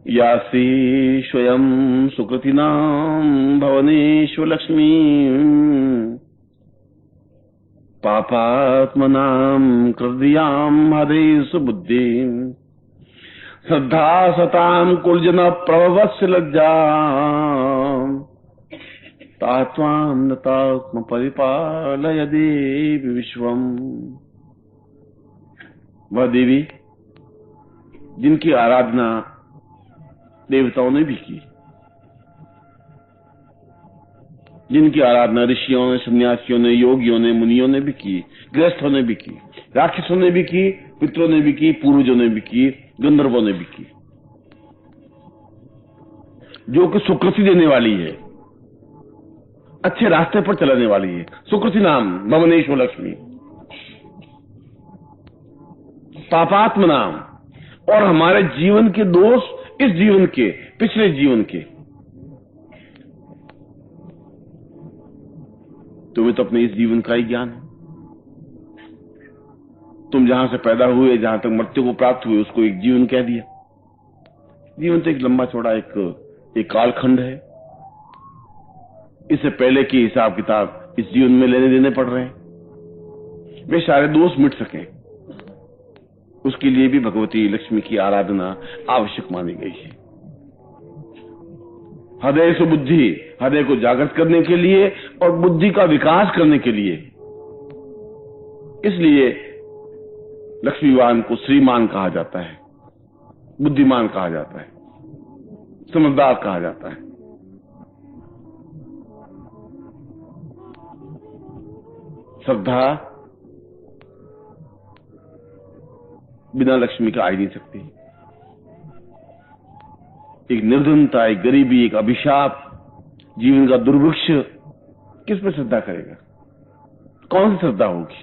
यासी स्वयं सुकृतिनां भवनेषु लक्ष्मी पापात्मनां कृद्यां हरेषु बुद्धिं श्रद्धा सतां कुलजन प्रभवस्य लज्जा तात्वां नतात्म परिपालय देवी विश्वम। वह देवी जिनकी आराधना देवताओं ने भी की, जिनकी आराधना ऋषियों ने, सन्यासियों ने, योगियों ने, मुनियों ने भी की, गृहस्थों ने भी की, राक्षसों ने भी की, पितरों ने भी की, पूर्वजों ने भी की, गंधर्वों ने भी की, जो कि सुकृति देने वाली है, अच्छे रास्ते पर चलाने वाली है। सुकृति नाम भवनेश्वर लक्ष्मी, पापात्म नाम, और हमारे जीवन के दोष, इस जीवन के, पिछले जीवन के। तुम्हें तो अपने इस जीवन का ही ज्ञान है। तुम जहां से पैदा हुए, जहां तक मृत्यु को प्राप्त हुए, उसको एक जीवन कह दिया। जीवन तो एक लंबा चौड़ा एक कालखंड है। इससे पहले की हिसाब किताब इस जीवन में लेने देने पड़ रहे हैं। वे सारे दोष मिट सकें, उसके लिए भी भगवती लक्ष्मी की आराधना आवश्यक मानी गई है। हृदय से बुद्धि, हृदय को जागृत करने के लिए और बुद्धि का विकास करने के लिए। इसलिए लक्ष्मीवान को श्रीमान कहा जाता है, बुद्धिमान कहा जाता है, समझदार कहा जाता है। श्रद्धा बिना लक्ष्मी का आ ही नहीं सकती। एक निर्धनता, एक गरीबी, एक अभिशाप, जीवन का दुर्भिक्ष, किस पे श्रद्धा करेगा? कौन सी श्रद्धा होगी?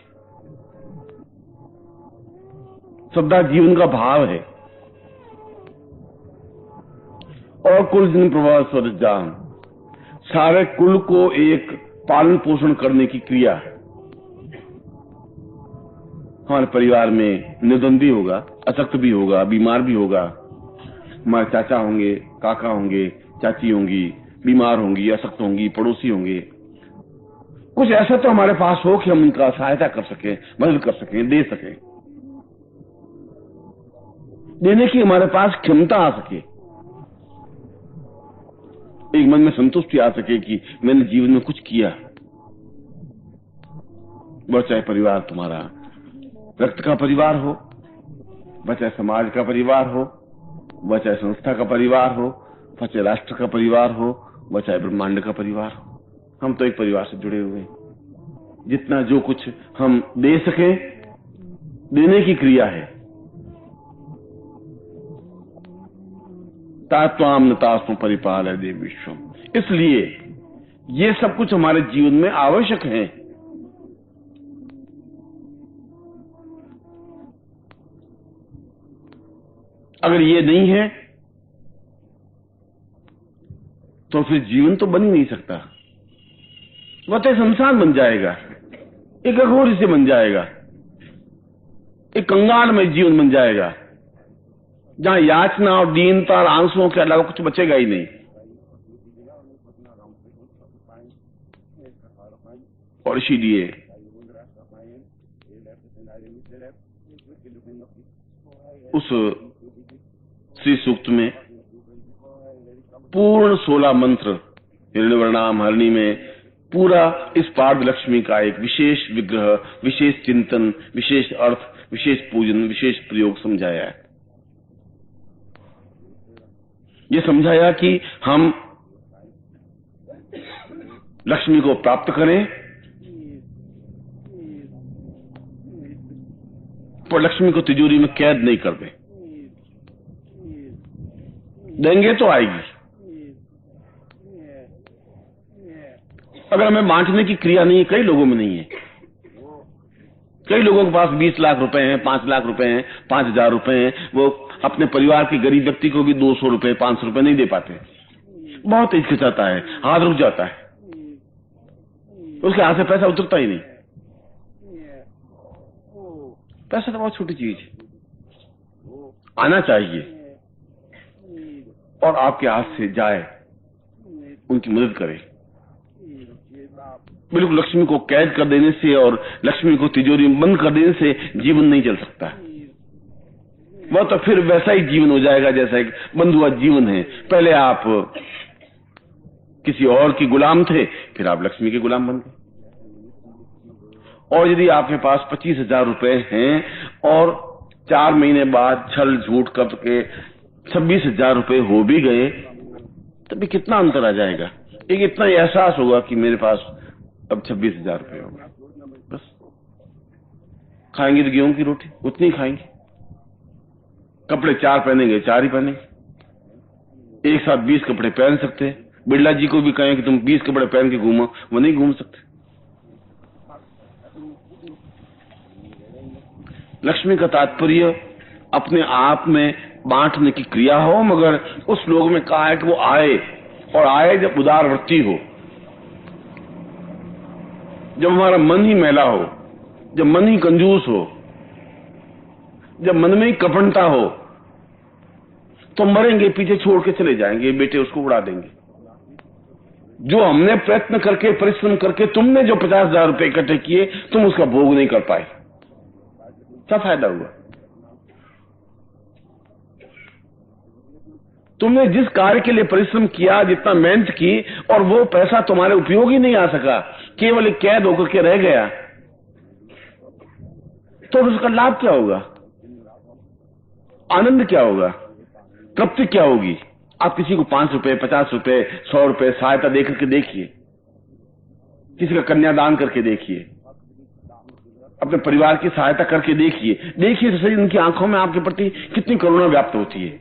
श्रद्धा जीवन का भाव है। और कुल जिन प्रभाव स्वरत जान, सारे कुल को एक पालन पोषण करने की क्रिया है। हमारे परिवार में निर्धन भी होगा, अशक्त भी होगा, बीमार भी होगा। हमारे चाचा होंगे, काका होंगे, चाची होंगी, बीमार होंगी, अशक्त होंगी, पड़ोसी होंगे। कुछ ऐसा तो हमारे पास हो कि हम उनका सहायता कर सकें, मदद कर सकें, दे सकें, देने की हमारे पास क्षमता आ सके, एक मन में संतुष्टि आ सके कि मैंने जीवन में कुछ किया। वह चाहे परिवार तुम्हारा रक्त का परिवार हो, वह चाहे समाज का परिवार हो, वह चाहे संस्था का परिवार हो, वह चाहे राष्ट्र का परिवार हो, वह चाहे ब्रह्मांड का परिवार हो। हम तो एक परिवार से जुड़े हुए हैं। जितना जो कुछ हम दे सकें, देने की क्रिया है। तात्वाम नतास्म परिपालय देव विश्वम। इसलिए ये सब कुछ हमारे जीवन में आवश्यक है। अगर ये नहीं है तो फिर जीवन तो बन ही नहीं सकता। वह तो शमशान बन जाएगा, एक अघोरी से बन जाएगा, एक कंगाल में जीवन बन जाएगा, जहां याचना और दीनता और आंसुओं के अलावा कुछ बचेगा ही नहीं। और इसीलिए उस श्री सूक्त में पूर्ण 16 मंत्र हिरण्यवर्णाम हरणी में पूरा इस पार्थ लक्ष्मी का एक विशेष विग्रह, विशेष चिंतन, विशेष अर्थ, विशेष पूजन, विशेष प्रयोग समझाया है। ये समझाया कि हम लक्ष्मी को प्राप्त करें, पर लक्ष्मी को तिजोरी में कैद नहीं कर दें। देंगे तो आएगी। अगर हमें बांटने की क्रिया नहीं है, कई लोगों में नहीं है। कई लोगों के पास 20 लाख रुपए हैं, 5 लाख रुपए हैं, 5,000 रुपए हैं, वो अपने परिवार के गरीब व्यक्ति को भी 200 रुपए, 500 रुपए नहीं दे पाते। बहुत हिचकिचाता है, हाथ रुक जाता है, उसके हाथ से पैसा उतरता ही नहीं। पैसा तो बहुत छोटी चीज है, आना चाहिए। और आपके हाथ से जाए, उनकी मदद करें। बिल्कुल लक्ष्मी को कैद कर देने से और लक्ष्मी को तिजोरी में बंद कर देने से जीवन नहीं चल सकता। वह तो फिर वैसा ही जीवन हो जाएगा जैसा एक बंधुआ जीवन है। पहले आप किसी और की गुलाम थे, फिर आप लक्ष्मी के गुलाम बन गए। और यदि आपके पास 25,000 रुपए हैं और 4 महीने बाद छल झूठ करके 26,000 रुपए हो भी गए, तभी कितना अंतर आ जाएगा। एक इतना एहसास होगा कि मेरे पास अब 26,000 रुपए होगा। बस खाएंगे तो गेहूं की रोटी उतनी खाएंगे, कपड़े 4 पहनेंगे 4 ही पहनेंगे। एक साथ 20 कपड़े पहन सकते हैं। बिरला जी को भी कहें कि तुम 20 कपड़े पहन के घूमो, वो नहीं घूम सकते। लक्ष्मी का तात्पर्य अपने आप में बांटने की क्रिया हो, मगर उस श्लोक में कहा है कि वो आए, और आए जब उदार वृत्ति हो, जब हमारा मन ही मैला हो, जब मन ही कंजूस हो, जब मन में ही कपटता हो, तो मरेंगे, पीछे छोड़ के चले जाएंगे, बेटे उसको उड़ा देंगे। जो हमने प्रयत्न करके परिश्रम करके तुमने जो 50,000 रुपए इकट्ठे किए, तुम उसका भोग नहीं कर पाए, क्या फायदा हुआ? तुमने जिस कार्य के लिए परिश्रम किया, जितना मेहनत की, और वो पैसा तुम्हारे उपयोग ही नहीं आ सका, केवल एक कैद होकर के रह गया, तो उसका लाभ क्या होगा? आनंद क्या होगा? तृप्ति क्या होगी? आप किसी को 5 रुपए 50 रुपए 100 रुपए सहायता देकर के देखिए, किसी का कन्यादान करके देखिए, अपने परिवार की सहायता करके देखिए तो सही उनकी आंखों में आपके प्रति कितनी करुणा व्याप्त होती है,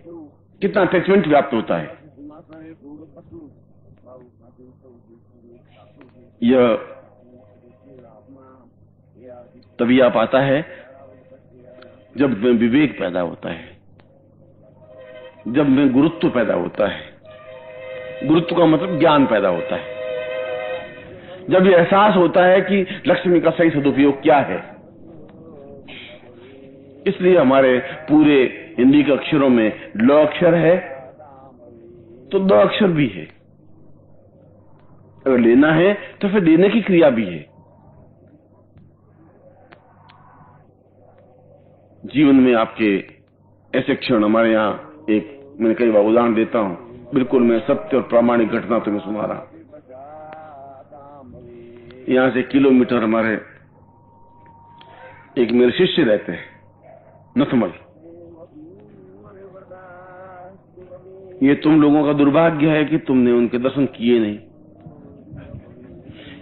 कितना अटैचमेंट व्याप्त होता है। यह तभी आप आता है जब में विवेक पैदा होता है, जब में गुरुत्व पैदा होता है। गुरुत्व का मतलब ज्ञान पैदा होता है, जब ये एहसास होता है कि लक्ष्मी का सही सदुपयोग क्या है। इसलिए हमारे पूरे हिंदी के अक्षरों में ल अक्षर है तो द अक्षर भी है। अगर लेना है तो फिर देने की क्रिया भी है। जीवन में आपके ऐसे क्षण हमारे यहाँ, एक मैंने कई बार उदाहरण देता हूं, बिल्कुल मैं सत्य और प्रामाणिक घटना तुम्हें सुना रहा। यहां से किलोमीटर हमारे एक मेरे शिष्य रहते हैं, नथमल। ये तुम लोगों का दुर्भाग्य है कि तुमने उनके दर्शन किए नहीं।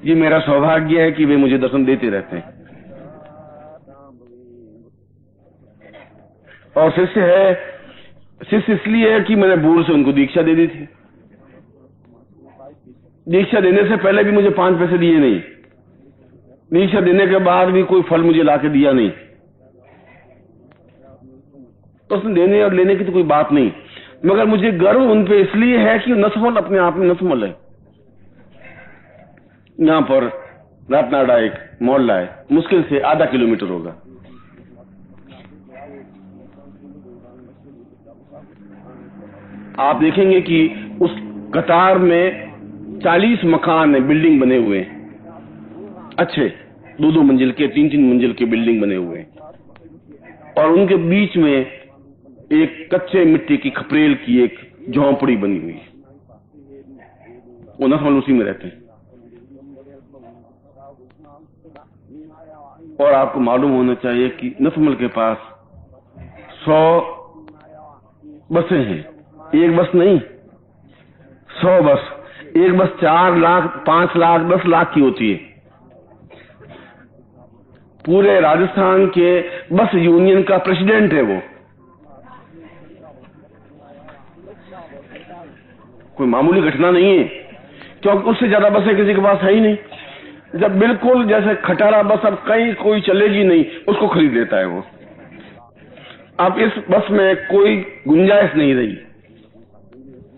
ये मेरा सौभाग्य है कि वे मुझे दर्शन देते रहते हैं। और शिष्य इसलिए है कि मैंने बूढ़ से उनको दीक्षा दे दी थी। दीक्षा देने से पहले भी मुझे 5 पैसे दिए नहीं, दीक्षा देने के बाद भी कोई फल मुझे लाके दिया नहीं। तो उसने देने और लेने की तो कोई बात नहीं, मगर मुझे गर्व उन पे इसलिए है कि नथमल अपने आप में नथमल है। यहां पर रत्नाडा एक मोहल्ला है, मुश्किल से आधा किलोमीटर होगा। आप देखेंगे कि उस कतार में 40 मकान है, बिल्डिंग बने हुए हैं, अच्छे 2-2 मंजिल के 3-3 मंजिल के बिल्डिंग बने हुए हैं। और उनके बीच में एक कच्चे मिट्टी की खपरेल की एक झोंपड़ी बनी हुई है। वो नथमल उसी में रहते हैं। और आपको मालूम होना चाहिए कि नथमल के पास 100 बसें हैं, एक बस नहीं, 100 बस। एक बस 4 लाख 5 लाख 10 लाख की होती है। पूरे राजस्थान के बस यूनियन का प्रेसिडेंट है वो। कोई मामूली घटना नहीं है, क्योंकि उससे ज्यादा बसें किसी के पास है ही नहीं। जब बिल्कुल जैसे खटारा बस अब कहीं कोई चलेगी नहीं, उसको खरीद लेता है वो। अब इस बस में कोई गुंजाइश नहीं रही।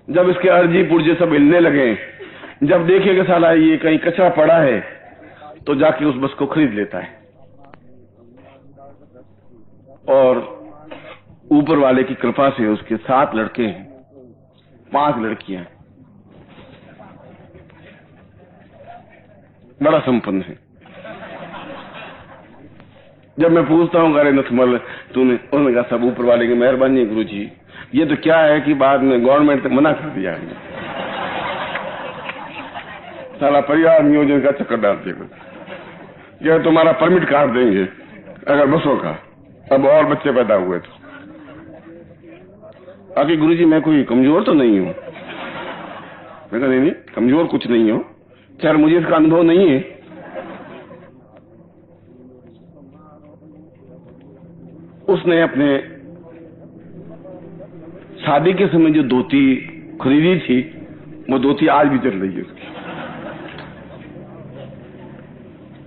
जब इसके अर्जी पुर्जे सब हिलने लगे, जब देखे कि साला ये कहीं कचरा पड़ा है, तो जाके उस बस को खरीद लेता है। और ऊपर वाले की कृपा से उसके 7 लड़के हैं, 5 लड़कियां, बड़ा संपन्न है। जब मैं पूछता हूँ अरे नथमल तूने, उन्होंने कहा सब ऊपर वाले की मेहरबानी है गुरुजी, ये तो क्या है कि बाद में गवर्नमेंट ने मना कर दिया है, साला परिवार नियोजन का चक्कर डाल दिया, यह तुम्हारा परमिट काट देंगे अगर बसों का, अब और बच्चे पैदा हुए तो। आगे गुरुजी मैं कोई कमजोर तो नहीं हूँ, मैं कहा नहीं कमजोर कुछ नहीं हो, खैर मुझे इसका अनुभव नहीं है। उसने अपने शादी के समय जो धोती खरीदी थी वो धोती आज भी चल रही है उसकी।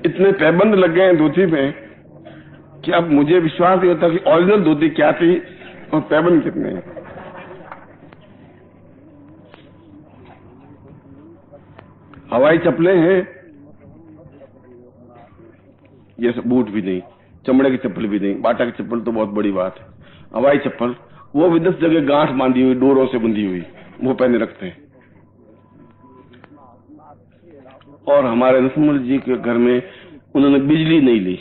इतने पैबंद लग गए हैं धोती में कि अब मुझे विश्वास नहीं होता कि ओरिजिनल धोती क्या थी और पैबंद कितने हैं। हवाई चप्पलें हैं, ये सब बूट भी नहीं, चमड़े की चप्पल भी नहीं, बाटा की चप्पल तो बहुत बड़ी बात है, हवाई चप्पल वो भी 10 जगह गांठ बांधी हुई, डोरों से बंधी हुई, वो पहने रखते हैं। और हमारे नथमल जी के घर में उन्होंने बिजली नहीं ली,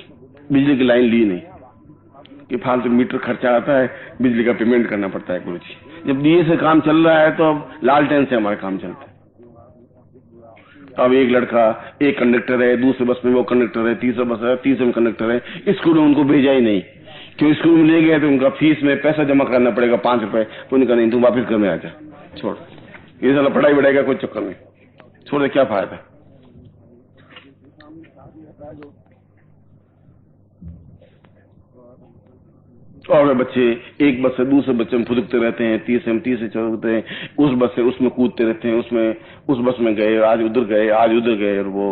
बिजली की लाइन ली नहीं कि फालतू मीटर खर्चा आता है, बिजली का पेमेंट करना पड़ता है। गुरुजी जब दिए से काम चल रहा है तो अब लालटेन से हमारा काम चलता है। अब एक लड़का एक कंडक्टर है, दूसरे बस में वो कंडक्टर है, तीसरा बस है, तीसरे में कंडक्टर है, स्कूल में उनको भेजा ही नहीं, क्यों स्कूल में ले गए तो उनका फीस में पैसा जमा करना पड़ेगा 5 रुपए, तो उन्होंने कहा नहीं तुम वापिस घर में आ जा, छोड़, ये साला पढ़ाई बढ़ाएगा कोई चक्कर नहीं, छोड़ दे, क्या फायदा। और वे बच्चे एक बस से दूसरे बच्चे में फुदकते रहते हैं, तीसरे में तीसरे चढ़ते हैं, उस बस से उसमें कूदते रहते हैं, उसमें उस बस में गए, आज उधर गए, आज उधर गए, और वो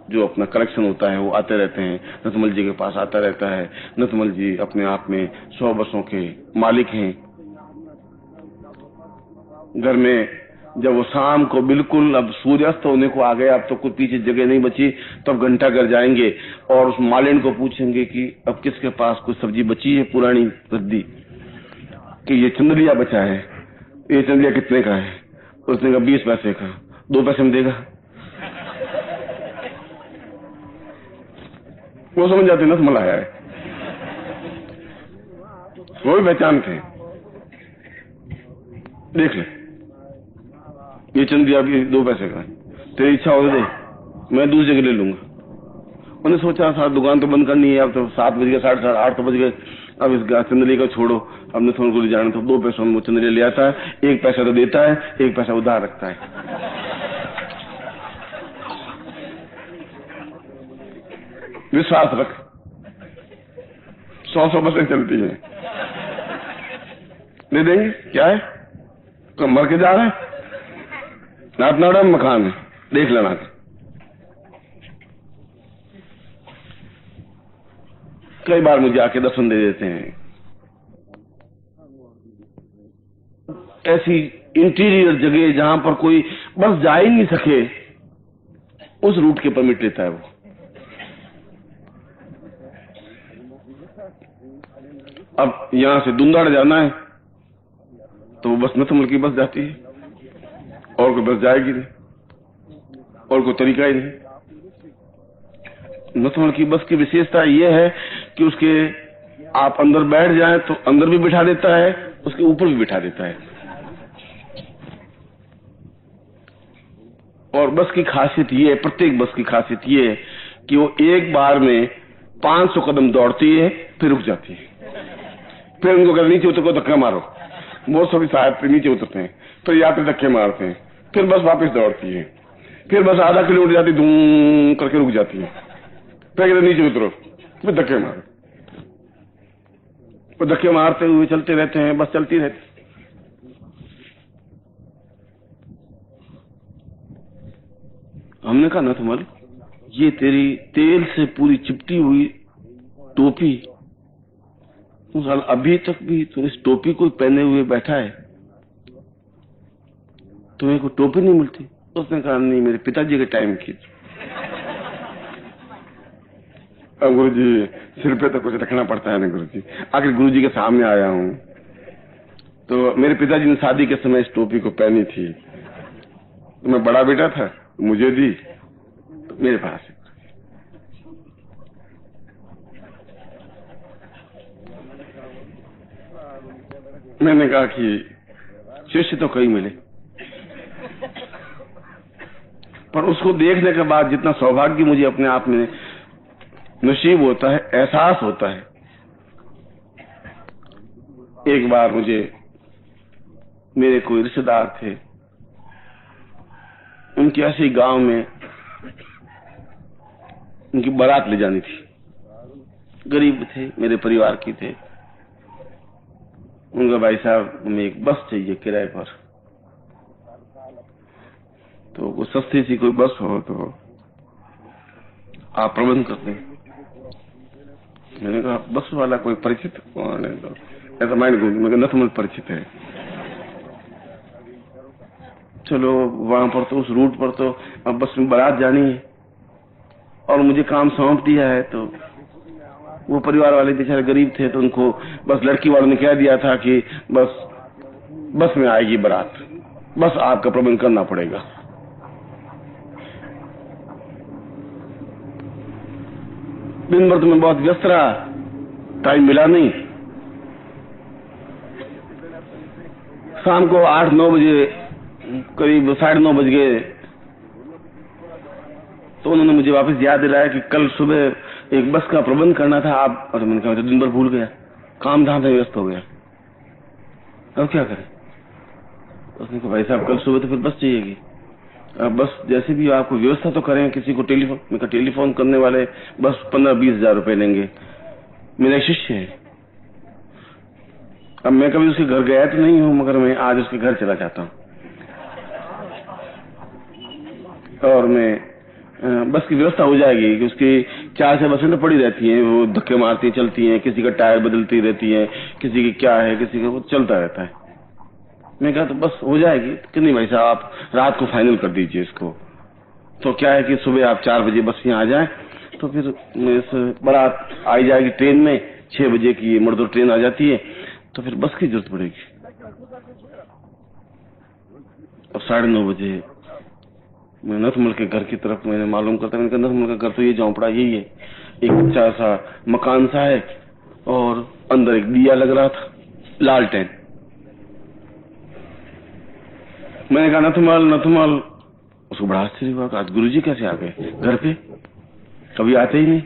जो अपना कलेक्शन होता है वो आते रहते हैं, नथमल जी के पास आता रहता है। नथमल जी अपने आप में 100 बसों के मालिक हैं। घर में जब वो शाम को बिल्कुल अब सूर्यास्त होने को आ गया, अब तो कुछ पीछे जगह नहीं बची, तब घंटा घर जाएंगे और उस मालिन को पूछेंगे कि अब किसके पास कुछ सब्जी बची है पुरानी रद्दी, कि ये चंदलिया बचा है, ये चंदलिया कितने का है, उसने कहा 20 पैसे का, 2 पैसे में देगा। वो समझ जाते नथमल आया है, वो भी पहचानते हैं, देख ले ये चंदिया भी 2 पैसे का, तेरी इच्छा हो दे, मैं दूसरी जगह ले लूंगा। उन्होंने सोचा साथ दुकान तो बंद करनी है, अब तो 7 बज गए, 7:30 8 तो बज गए, अब इस चंदली का छोड़ो, अब नथमल को ले जाना, तो 2 पैसों में वो चंदली ले आता है, 1 पैसा तो देता है, 1 पैसा उधार रखता है। विश्वास रख, 100 बसें चलती हैं, दे देंगे, क्या है तो मर के जा रहे हैं, नाटनाड़ा मकान है, देख लेना। कई बार मुझे आके दर्शन दे देते हैं। ऐसी इंटीरियर जगह जहां पर कोई बस जा ही नहीं सके, उस रूट के परमिट लेता है वो। अब यहां से दुंदाड़ जाना है तो बस नथमल की बस जाती है, और कोई बस जाएगी नहीं, और कोई तरीका ही नहीं। नथमल की बस की विशेषता यह है कि उसके आप अंदर बैठ जाएं तो अंदर भी बिठा देता है, उसके ऊपर भी बिठा देता है। और बस की खासियत ये है, प्रत्येक बस की खासियत ये है कि वो एक बार में 500 कदम दौड़ती है, फिर रुक जाती है, फिर उनको कहते नीचे उतर को धक्का मारो, बहुत सभी साहब नीचे उतरते हैं, फिर यात्री धक्के मारते हैं, फिर बस वापस दौड़ती है, फिर बस आधा किलोमीटर जाती, धूम करके रुक जाती है, फिर कहते नीचे उतरो, फिर धक्के मारो, फिर धक्के मारते हुए चलते रहते हैं, बस चलती रहती। हमने कहा नथमल ये तेरी तेल से पूरी चिपटी हुई टोपी, साल अभी तक भी तो इस टोपी को पहने हुए बैठा है, तुम्हें कोई टोपी नहीं मिलती? उसने कहा नहीं, मेरे पिताजी के टाइम की। अब गुरुजी सिर पे तो कुछ रखना पड़ता है ना गुरुजी, आखिर गुरुजी के सामने आया हूँ, तो मेरे पिताजी ने शादी के समय इस टोपी को पहनी थी, तो मैं बड़ा बेटा था, मुझे दी, तो मेरे पास है। मैंने कहा कि शिष्य तो कई मिले, पर उसको देखने के बाद जितना सौभाग्य मुझे अपने आप में नसीब होता है, एहसास होता है। एक बार मुझे मेरे कोई रिश्तेदार थे, उनकी ऐसे गांव में उनकी बारात ले जानी थी। गरीब थे, मेरे परिवार की थे। उनका भाई साहब हमें एक बस चाहिए किराए पर, तो वो सस्ती सी कोई बस हो तो आप प्रबंध करते हैं। मैंने कहा बस वाला कोई परिचित कौन है? तो ऐसा मैं नथमल परिचित है। चलो वहां पर तो उस रूट पर तो अब बस में बारात जानी है और मुझे काम सौंप दिया है, तो वो परिवार वाले बेचारे गरीब थे, तो उनको बस लड़की वालों ने कह दिया था कि बस में आएगी बारात, बस आपका प्रबंध करना पड़ेगा। दिन भर तो मैं बहुत व्यस्त रहा, टाइम मिला नहीं। शाम को 8-9 बजे, करीब 9:30 बज गए, तो उन्होंने मुझे वापस याद दिलाया कि कल सुबह एक बस का प्रबंध करना था आप। और मैंने कहा तो दिन भर भूल गया, काम धाम में व्यस्त हो गया, अब क्या करें? उसने कहा भाई साहब कल सुबह तो फिर बस चाहिएगी, अब बस जैसे भी आपको व्यवस्था तो करें, किसी को टेलीफोन। मैं कहा टेलीफोन करने वाले बस 15-20 हजार रुपए लेंगे, मेरा एक शिष्य है। अब मैं कभी उसके घर गया तो नहीं हूं, मगर मैं आज उसके घर चला जाता हूं और मैं बस की व्यवस्था हो जाएगी कि उसकी 4 से बसें तो पड़ी रहती हैं, वो धक्के मारती चलती हैं, किसी का टायर बदलती रहती है, किसी की क्या है, किसी का वो चलता रहता है। मैं कहा तो बस हो जाएगी कि नहीं भाई साहब, आप रात को फाइनल कर दीजिए इसको। तो क्या है कि सुबह आप 4 बजे बस यहाँ आ जाए, तो फिर बारात आई जाएगी ट्रेन में। 6 बजे की मर्दो ट्रेन आ जाती है, तो फिर बस की जरूरत पड़ेगी। अब 9:30 बजे मैं नथमल के घर की तरफ मैंने मालूम करता, मैंने कहा नथमल का घर तो ये झोंपड़ा यही है, एक अच्छा सा मकान सा है और अंदर एक दिया लग रहा था, लालटेन। मैंने कहा नथमल। उसको बड़ा आश्चर्य हुआ, आज गुरुजी कैसे आ गए घर पे? कभी आते ही नहीं।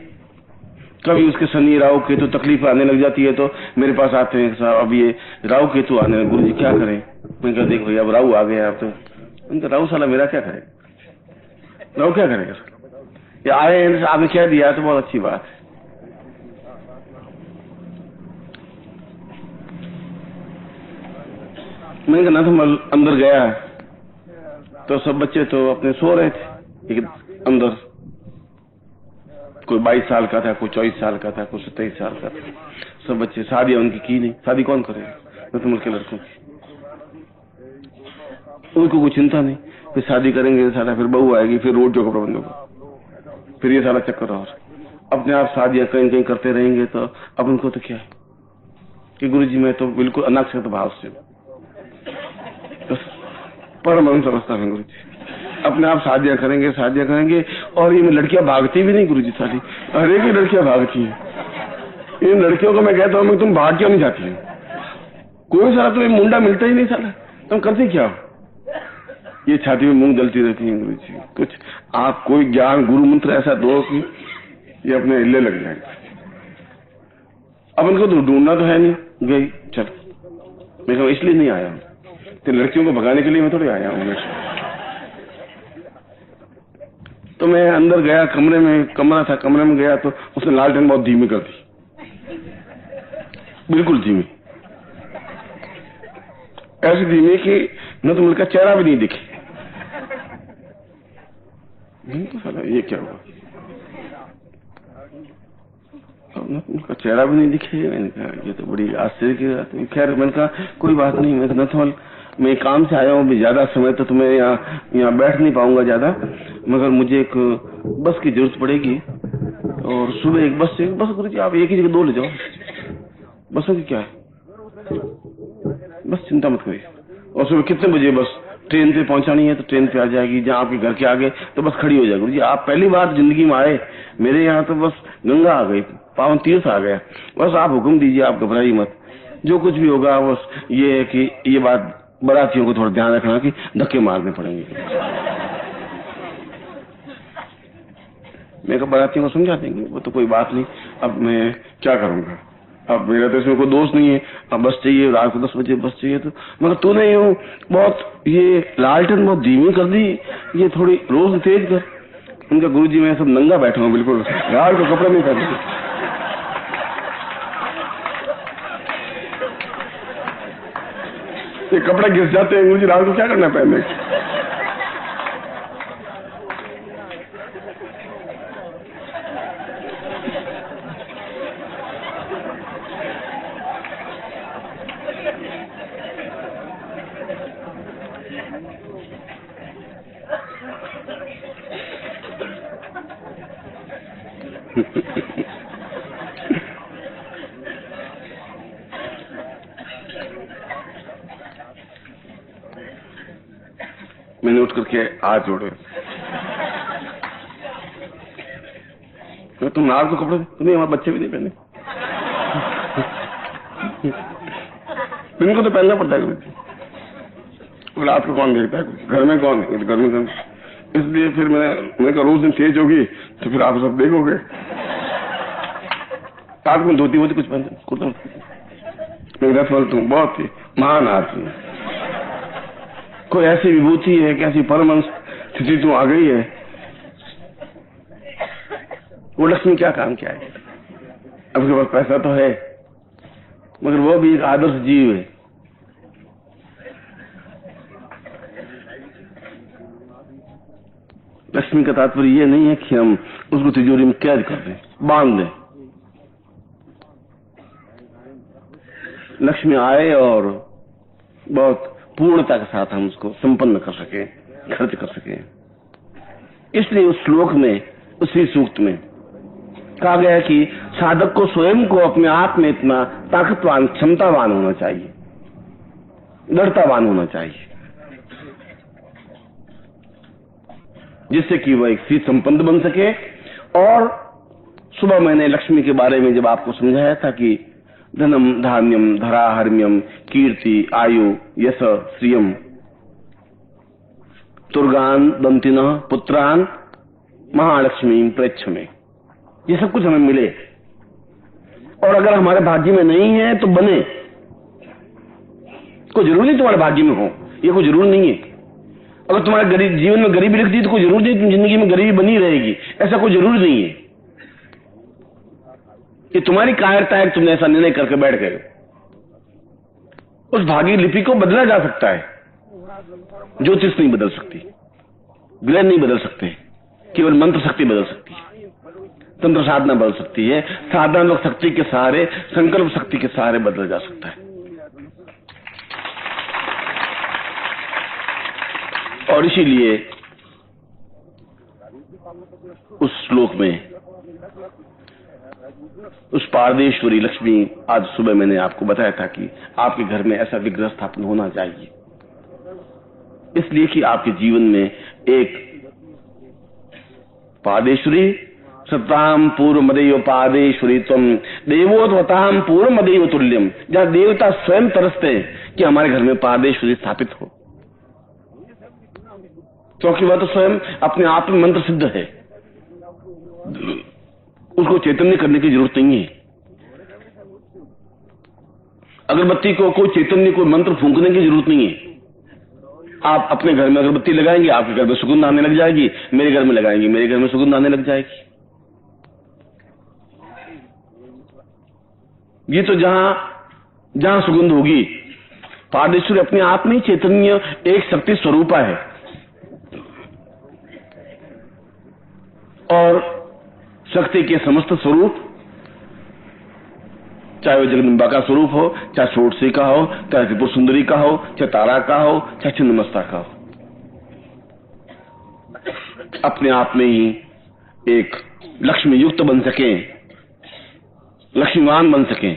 कभी उसके शनि राहु केतु तकलीफ आने लग जाती है तो मेरे पास आते हैं, साहब अब ये राहु केतु आने लगे, गुरुजी क्या करें? मैंने कहा देख भैया अब राहु आ गया, अब तो उनका राहु साला मेरा क्या करेगा, राहु क्या करेगा? या आए हैं आपने कह दिया तो बहुत अच्छी बात है। मैंने कहा नथमल अंदर गया तो सब बच्चे तो अपने सो रहे थे। एक अंदर कोई 22 साल का था, कोई 24 साल का था, कोई 27 साल का था, सब बच्चे। शादी उनकी की नहीं, शादी कौन करेगा? नथमल के लड़कों की। उनको कोई चिंता नहीं, फिर शादी करेंगे सारा, फिर बहू आएगी, फिर रोटियों का प्रबंध होगा, फिर ये सारा चक्कर। और अपने आप शादियां कहीं कहीं करते रहेंगे तो अब उनको तो क्या है कि गुरुजी मैं तो बिल्कुल अनाक्षत भाव से परम समझता है गुरुजी, अपने आप शादियां करेंगे। और ये लड़कियां भागती भी नहीं गुरुजी, सारी हर एक ही लड़कियां भागती हैं। इन लड़कियों को मैं कहता हूँ तुम भाग क्यों नहीं जाती हो? कोई सारा तुम्हें मुंडा मिलता ही नहीं, साला तुम करती क्या हो? ये छाती में मूंग जलती रहती है गुरुजी। कुछ आप कोई ज्ञान गुरु मंत्र ऐसा दो कि ये अपने हिल्ले लग जाएंगे। अब उनको तो ढूंढना तो है नहीं, गई चल। मैं कहूँ इसलिए नहीं आया हूँ, तो लड़कियों को भगाने के लिए मैं थोड़ी आया हूँ। तो मैं अंदर गया, कमरे में कमरा था, कमरे में गया तो उसने लालटेन बहुत धीमी कर दी, बिल्कुल धीमी, ऐसी धीमी कि नथमल का चेहरा भी नहीं दिखे। तो साला ये क्या हुआ, नथमल का चेहरा भी नहीं दिखे। मैंने कहा ये तो बड़ी आश्चर्य की बात है। खैर मैंने कहा कोई बात नहीं, मैं नथमल मैं काम से आया हूँ, भी ज्यादा समय तो तुम्हें यहाँ बैठ नहीं पाऊंगा ज्यादा, मगर मुझे एक बस की जरूरत पड़ेगी और सुबह एक बस गुरुजी आप एक ही जगह 2 ले जाओ। बसों की क्या है, बस चिंता मत करिए। और सुबह कितने बजे बस ट्रेन पे पहुंचानी है तो ट्रेन पे आ जाएगी, जहाँ आपके घर के आगे तो बस खड़ी हो जाएगी। गुरुजी आप पहली बार जिंदगी में आए मेरे यहाँ तो बस गंगा आ गई, पावन तीर्थ आ गया। बस आप हुक्म दीजिए, आप घबराइए मत, जो कुछ भी होगा। बस ये है कि ये बात बारातियों को थोड़ा ध्यान रखना कि धक्के मारने पड़ेंगे। मैं कहा बारातियों को समझा देंगे, वो तो कोई बात नहीं। अब मैं क्या करूंगा, अब मेरा तो इसमें कोई दोष नहीं है। अब बस चाहिए, रात को 10 बजे बस चाहिए। तो मगर तूने यूं बहुत ये लालटेन बहुत धीमी कर दी, ये थोड़ी रोज तेज कर। उनका गुरुजी मैं सब नंगा बैठा हूँ, बिल्कुल रात को कपड़े नहीं पहनते। ये कपड़े घिस जाते हैं गुरुजी, रात को क्या करना पहनने। मैंने उठ करके हाथ जोड़े, तुम रात को कपड़े तुम्हें हमारे बच्चे भी नहीं पहने, इनको तो पहनना पड़ता है। रात को कौन देखता है, घर में कौन है, घर में। इसलिए फिर मैंने कहा रोज दिन तेज होगी तो फिर आप सब देखोगे। रात में धोती कुछ पहनते कुर्ता। तुम बहुत ही महान आदमी, कोई ऐसी विभूति है, कैसी परम स्थिति तू आ गई है। वो लक्ष्मी क्या काम क्या है, अब उसके पास पैसा तो है मगर वो भी एक आदर्श जीव है। लक्ष्मी का तात्पर्य ये नहीं है कि हम उसको तिजोरी में कैद कर दें, बांध दें। लक्ष्मी आए और बहुत पूर्णता के साथ हम उसको संपन्न कर सके, खर्च कर सके। इसलिए उस श्लोक में, उसी सूक्त में कहा गया है कि साधक को स्वयं को अपने आप में इतना ताकतवान, क्षमतावान होना चाहिए, दृढ़तावान होना चाहिए, जिससे कि वह एक सी संपन्न बन सके। और सुबह मैंने लक्ष्मी के बारे में जब आपको समझाया था कि धनम धान्यम धरा हर्म्यम कीर्ति आयु यश श्रियम तुर्गान दंतिन पुत्रान महालक्ष्मी प्रेक्ष में, ये सब कुछ हमें मिले। और अगर हमारे भाग्य में नहीं है तो बने। कोई जरूरी नहीं तुम्हारे भाग्य में हो, ये कोई जरूर नहीं है। अगर तुम्हारे गरीब जीवन में गरीबी लिख दी तो कोई जरूर नहीं तुम जिंदगी में गरीबी बनी रहेगी, ऐसा कोई जरूरी नहीं है। कि तुम्हारी कायरता है, तुमने ऐसा निर्णय करके बैठ गए। उस भाग्य लिपि को बदला जा सकता है, ज्योतिष नहीं बदल सकती, ग्रह नहीं बदल सकते, केवल मंत्र शक्ति बदल सकती है, तंत्र साधना बदल सकती है। साधना शक्ति के सहारे, संकल्प शक्ति के सहारे बदला जा सकता है। और इसीलिए उस श्लोक में उस पारदेश्वरी लक्ष्मी, आज सुबह मैंने आपको बताया था कि आपके घर में ऐसा विग्रह स्थापन होना चाहिए, इसलिए कि आपके जीवन में एक पारदेश्वरी, सताम पूर्व मदेव पारदेश्वरी त्वम देवोत्वताम पूर्व मदेव तुल्यम, जहां देवता स्वयं तरसते हैं कि हमारे घर में पारदेश्वरी स्थापित हो, क्योंकि वह तो स्वयं अपने आप में मंत्र सिद्ध है, उसको चैतन्य करने की जरूरत नहीं है। अगरबत्ती को कोई चैतन्य, कोई मंत्र फूंकने की जरूरत नहीं है। आप अपने घर में अगरबत्ती लगाएंगे, आपके घर में सुगंध आने लग जाएगी, मेरे घर में लगाएंगे, मेरे घर में सुगंध आने लग जाएगी। ये तो जहां जहां सुगंध होगी, पारदेश्वरी अपने आप में चैतन्य एक शक्ति स्वरूपा है। और शक्ति के समस्त स्वरूप, चाहे वो जगदम्बा का स्वरूप हो, चाहे षोडशी का हो, चाहे त्रिपुर सुंदरी का हो, चाहे तारा का हो, चाहे छिन्नमस्ता का हो, अपने आप में ही एक लक्ष्मी युक्त बन सके, लक्ष्मीवान बन सके,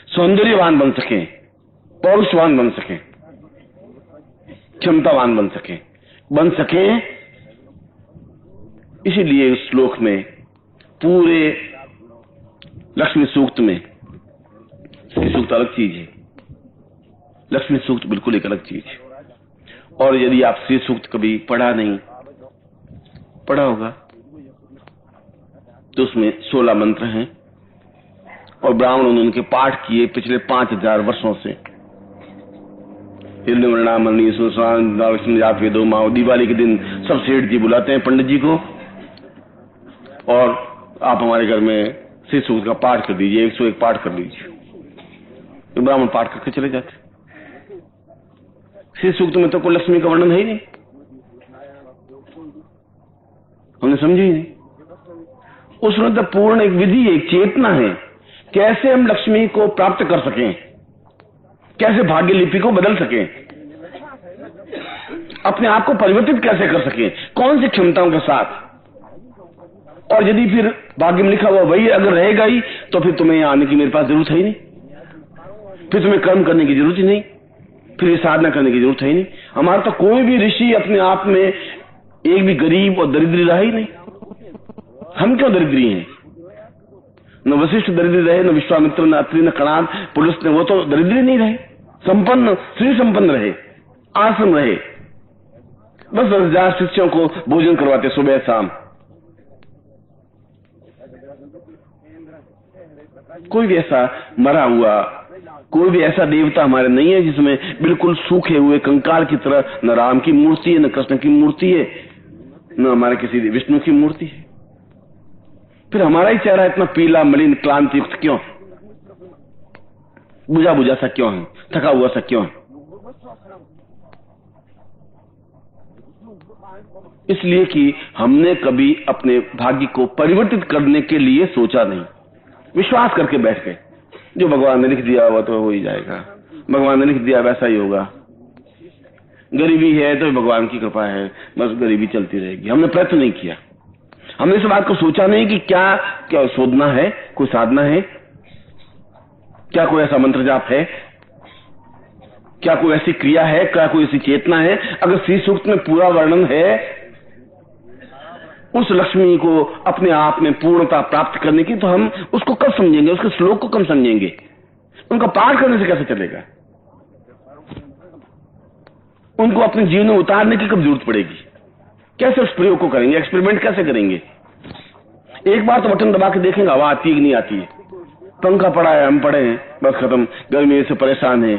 सौंदर्यवान बन सके, पौरुषवान बन सकें, क्षमतावान बन सकें। इसीलिए इस श्लोक में, पूरे लक्ष्मी सूक्त में, श्री सूक्त अलग चीज है, लक्ष्मी सूक्त बिल्कुल एक अलग चीज है। और यदि आप श्री सूक्त कभी पढ़ा होगा तो उसमें 16 मंत्र हैं और ब्राह्मणों ने उनके पाठ किए पिछले 5000 वर्षों से। वेदो माओ, दिवाली के दिन सब सेठ जी बुलाते हैं पंडित जी को और आप हमारे घर में श्री सूक्त का पाठ कर दीजिए, 101 पाठ कर लीजिए। तो ब्राह्मण पाठ करके चले जाते। श्री सूक्त में तो कोई लक्ष्मी का वर्णन है ही नहीं, हमने समझी ही नहीं। उसमें तो पूर्ण एक विधि, एक चेतना है, कैसे हम लक्ष्मी को प्राप्त कर सकें, कैसे भाग्य लिपि को बदल सकें, अपने आप को परिवर्तित कैसे कर सकें, कौन सी क्षमताओं के साथ। और यदि फिर भाग्य में लिखा हुआ वही अगर रहेगा ही तो फिर तुम्हें यहां आने की मेरे पास जरूरत है ही नहीं, फिर तुम्हें कर्म करने की जरूरत ही नहीं, फिर ये साधना करने की जरूरत है ही नहीं। हमारा तो कोई भी ऋषि अपने आप में एक भी गरीब और दरिद्री रहा ही नहीं। हम क्यों दरिद्री हैं? न वशिष्ठ दरिद्री रहे, न विश्वामित्र, न अत्रि, न कणाद, पुलुस ने, वो तो दरिद्री नहीं रहे, संपन्न, श्री संपन्न रहे, आश्रम रहे, बस 10,000 शिष्यों को भोजन करवाते सुबह शाम। कोई भी ऐसा मरा हुआ, कोई भी ऐसा देवता हमारे नहीं है जिसमें बिल्कुल सूखे हुए कंकाल की तरह न राम की मूर्ति है, न कृष्ण की मूर्ति है, न हमारे किसी विष्णु की मूर्ति है। फिर हमारा ही चेहरा इतना पीला, मलिन, क्लांति युक्त क्यों, बुझा बुझा सा क्यों है, थका हुआ सा क्यों है? इसलिए कि हमने कभी अपने भाग्य को परिवर्तित करने के लिए सोचा नहीं, विश्वास करके बैठ गए, जो भगवान ने लिख दिया वो तो हो ही जाएगा, भगवान ने लिख दिया वैसा ही होगा, गरीबी है तो भगवान की कृपा है, बस गरीबी चलती रहेगी। हमने प्रयत्न नहीं किया, हमने इस बात को सोचा नहीं कि क्या क्या शोधना है, कोई साधना है, क्या कोई ऐसा मंत्र जाप है, क्या कोई ऐसी क्रिया है, क्या कोई ऐसी चेतना है। अगर श्री सूक्त में पूरा वर्णन है उस लक्ष्मी को अपने आप में पूर्णता प्राप्त करने की, तो हम उसको कब समझेंगे, उसके श्लोक को कब समझेंगे, उनका पाठ करने से कैसे चलेगा, उनको अपने जीवन में उतारने की कब जरूरत पड़ेगी, कैसे उस प्रयोग को करेंगे, एक्सपेरिमेंट कैसे करेंगे। एक बार तो बटन दबा के देखेंगे हवा आती है कि नहीं आती है, पंखा पड़ा है, हम पड़े हैं, बस खत्म, गर्मी से परेशान है,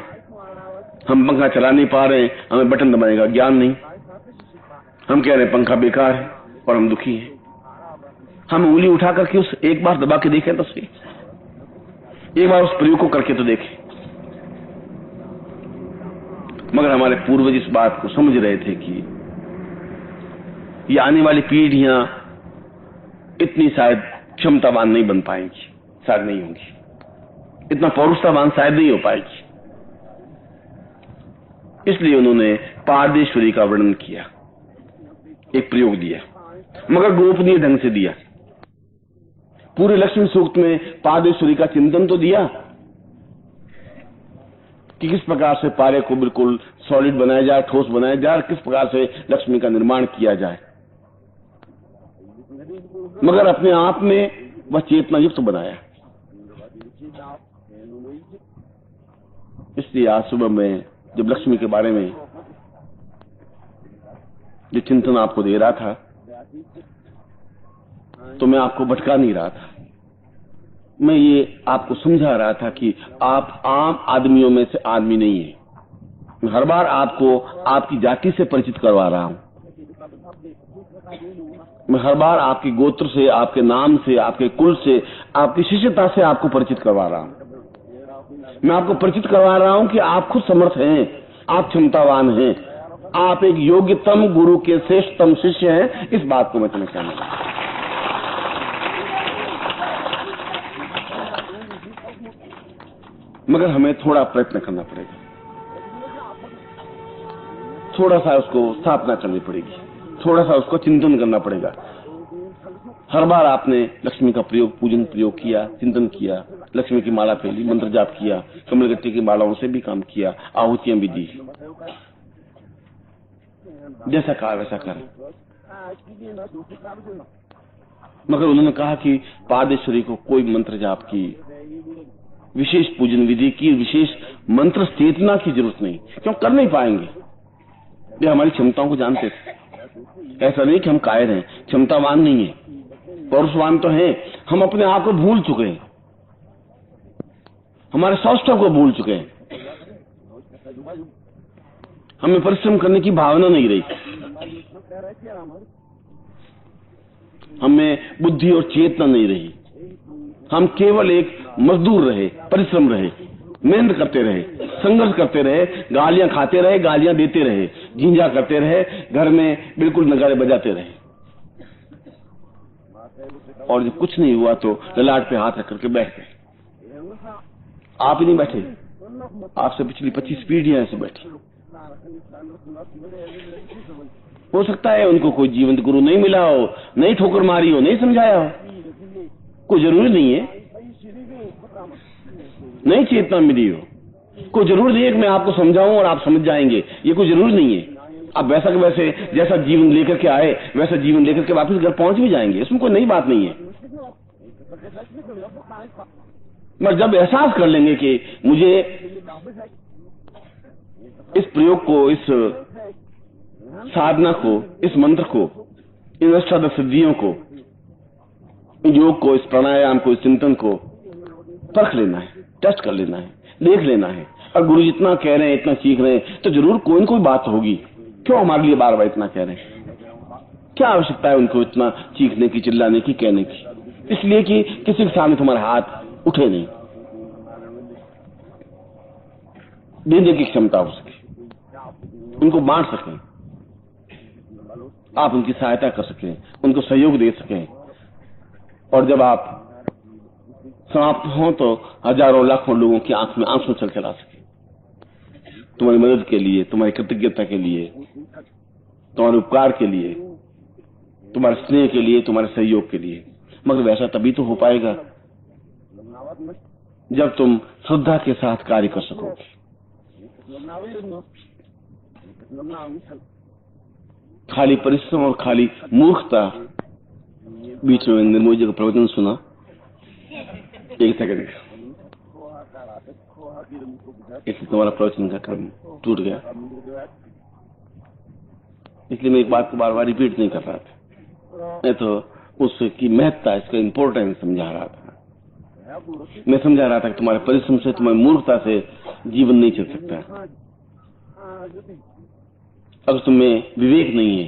हम पंखा चला नहीं पा रहे हैं, हमें बटन दबाने का ज्ञान नहीं, हम कह रहे हैं पंखा बेकार है और हम दुखी हैं। हम उंगली उठा करके उस एक बार दबा के देखें तो सही, एक बार उस प्रयोग को करके तो देखें। मगर हमारे पूर्वज इस बात को समझ रहे थे कि ये आने वाली पीढ़ियां इतनी शायद क्षमतावान नहीं बन पाएंगी, शायद नहीं होंगी, इतना पौरुषतावान शायद नहीं हो पाएगी। इसलिए उन्होंने पारदेश्वरी का वर्णन किया, एक प्रयोग दिया, मगर गोपनीय ढंग से दिया। पूरे लक्ष्मी सूक्त में पारदेश्वरी का चिंतन तो दिया कि किस प्रकार से पारे को बिल्कुल सॉलिड बनाया जाए, ठोस बनाया जाए, किस प्रकार से लक्ष्मी का निर्माण किया जाए, मगर अपने आप में वह चेतना युक्त बनाया। इसलिए आज सुबह में जब लक्ष्मी के बारे में जो चिंतन आपको दे रहा था तो मैं आपको भटका नहीं रहा था, मैं ये आपको समझा रहा था कि आप आम आदमियों में से आदमी नहीं है। मैं हर बार आपको आपकी जाति से परिचित करवा रहा हूं, मैं हर बार आपके गोत्र से, आपके नाम से, आपके कुल से, आपकी शिष्यता से आपको परिचित करवा रहा हूं। मैं आपको परिचित करवा रहा हूं कि आप खुद समर्थ हैं, आप क्षमतावान हैं, आप एक योग्यतम गुरु के श्रेष्ठतम शिष्य हैं। इस बात को मैं तुम्हें कहना चाहता हूं। मगर हमें थोड़ा प्रयत्न करना पड़ेगा, थोड़ा सा उसको स्थापना करनी पड़ेगी, थोड़ा सा उसको चिंतन करना पड़ेगा। हर बार आपने लक्ष्मी का प्रयोग, पूजन प्रयोग किया, चिंतन किया, लक्ष्मी की माला पहली, मंत्र जाप किया, कमलगट्टी की मालाओं से भी काम किया, आहुतियां भी दी। जैसा कहा वैसा करें। मगर उन्होंने कहा कि पादेश्वरी को कोई मंत्र जाप की, विशेष पूजन विधि की, विशेष मंत्र चेतना की जरूरत नहीं, क्यों कर नहीं पाएंगे। ये हमारी क्षमताओं को जानते थे। ऐसा नहीं कि हम कायर हैं, क्षमतावान नहीं है, पौरुषवान तो हैं। हम अपने आप को भूल चुके हैं, हमारे सौष्ठव को भूल चुके हैं, हमें परिश्रम करने की भावना नहीं रही, हमें बुद्धि और चेतना नहीं रही। हम केवल एक मजदूर रहे, परिश्रम रहे, मेहनत करते रहे, संघर्ष करते रहे, गालियां खाते रहे, गालियां देते रहे, झिंझा करते रहे, घर में बिल्कुल नगाड़े बजाते रहे, और जब कुछ नहीं हुआ तो ललाट पे हाथ रख करके बैठ गए। आप ही नहीं बैठे, आपसे पिछली 25 पीढ़ियां ऐसे बैठी। हो सकता है उनको कोई जीवंत गुरु नहीं मिला हो, नहीं ठोकर मारी हो, नहीं समझाया हो, कोई जरूरी नहीं है, नहीं चेतना मिली हो, कोई जरूरी नहीं है कि मैं आपको समझाऊं और आप समझ जाएंगे, ये कोई जरूरी नहीं है। आप वैसा के वैसे जैसा जीवन लेकर के आए वैसा जीवन लेकर के वापस घर पहुंच भी जाएंगे, इसमें कोई नई बात नहीं है। मगर जब एहसास कर लेंगे कि मुझे इस प्रयोग को, इस साधना को, इस मंत्र को, इन अष्टादश सिद्धियों को, योग को, इस प्राणायाम को, इस चिंतन को परख लेना है, टेस्ट कर लेना है, देख लेना है। और गुरु जितना कह रहे हैं, इतना सीख रहे हैं, तो जरूर कोई न कोई बात होगी। क्यों हमारे लिए बार बार इतना कह रहे हैं? क्या आवश्यकता है उनको इतना चीखने की, चिल्लाने की, कहने की? इसलिए कि किसी के सामने तुम्हारा हाथ उठे नहीं, देने की क्षमता हो सके, उनको बांट सकें, आप उनकी सहायता कर सकें, उनको सहयोग दे सकें। और जब आप समाप्त हो तो हजारों लाखों लोगों की आंख में आंसू चल चला सके, तुम्हारी मदद के लिए, तुम्हारी कृतज्ञता के लिए, तुम्हारे उपकार के लिए, तुम्हारे स्नेह के लिए, तुम्हारे सहयोग के लिए। मगर वैसा तभी तो हो पाएगा जब तुम श्रद्धा के साथ कार्य कर सकोगे। खाली परिश्रम और खाली मूर्खता। बीच में निर्मोही जी का प्रवचन सुना, एक सेकंड, इसलिए तुम्हारा प्रवचन का क्रम टूट गया, इसलिए मैं एक बात को बार बार रिपीट नहीं कर रहा था। मैं तो उसकी महत्ता, इसका इम्पोर्टेंस समझा रहा था। मैं समझा रहा था कि तुम्हारे परिश्रम से, तुम्हारी मूर्खता से जीवन नहीं चल सकता। अगर तुम्हें विवेक नहीं है,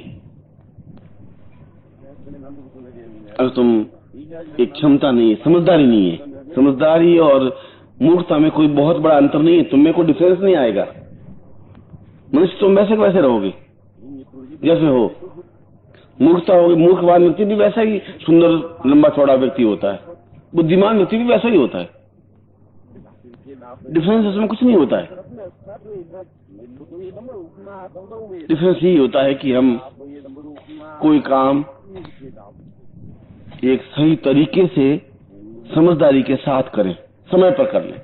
अगर तुम एक क्षमता नहीं है, समझदारी नहीं है, समझदारी और मूर्खता में कोई बहुत बड़ा अंतर नहीं है, तुम्हें कोई डिफरेंस नहीं आएगा। मनुष्य तुम वैसे के वैसे रहोगे जैसे हो। मूर्खता होगी, मूर्खवान व्यक्ति भी वैसा ही सुंदर लंबा चौड़ा व्यक्ति होता है, बुद्धिमान व्यक्ति भी वैसा ही होता है। डिफरेंस इसमें कुछ नहीं होता है। डिफरेंस यही होता है कि हम कोई काम एक सही तरीके से समझदारी के साथ करें, समय पर कर लें।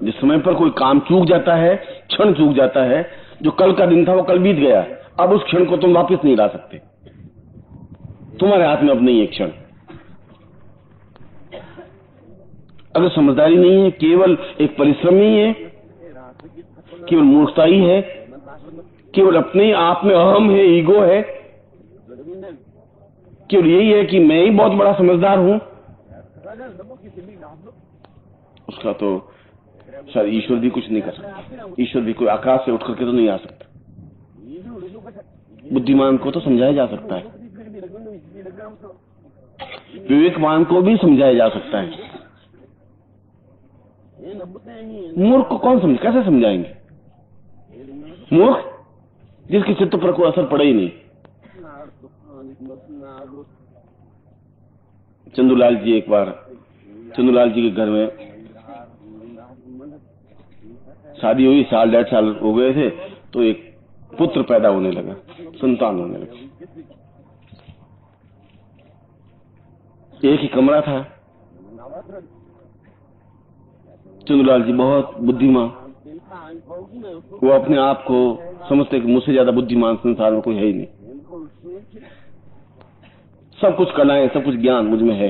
जिस समय पर कोई काम चूक जाता है, क्षण चूक जाता है, जो कल का दिन था वो कल बीत गया, अब उस क्षण को तुम वापस नहीं ला सकते, तुम्हारे हाथ में अब नहीं है क्षण। अगर समझदारी नहीं है, केवल एक परिश्रम ही है, केवल मूर्खता ही है, केवल अपने आप में अहम है, ईगो है, केवल यही है कि मैं ही बहुत बड़ा समझदार हूं, उसका तो शायद ईश्वर भी कुछ नहीं कर सकता। ईश्वर भी कोई आकाश से उठ करके तो नहीं आ सकता। बुद्धिमान को तो समझाया जा सकता है, विवेकवान को भी समझाया जा सकता है, मूर्ख को कौन समझ, कैसे समझाएंगे? मूर्ख जिसके चित्त पर कोई असर पड़े ही नहीं। चंदूलाल जी, एक बार चंदूलाल जी के घर में शादी हुई, 1.5 साल हो गए थे, तो एक पुत्र पैदा होने लगा, संतान होने लगी। एक ही कमरा था। चंद्रलाल जी बहुत बुद्धिमान, वो अपने आप को समझते कि मुझसे ज्यादा बुद्धिमान संसार में कोई है ही नहीं। सब कुछ कलाएं, सब कुछ ज्ञान मुझ में है।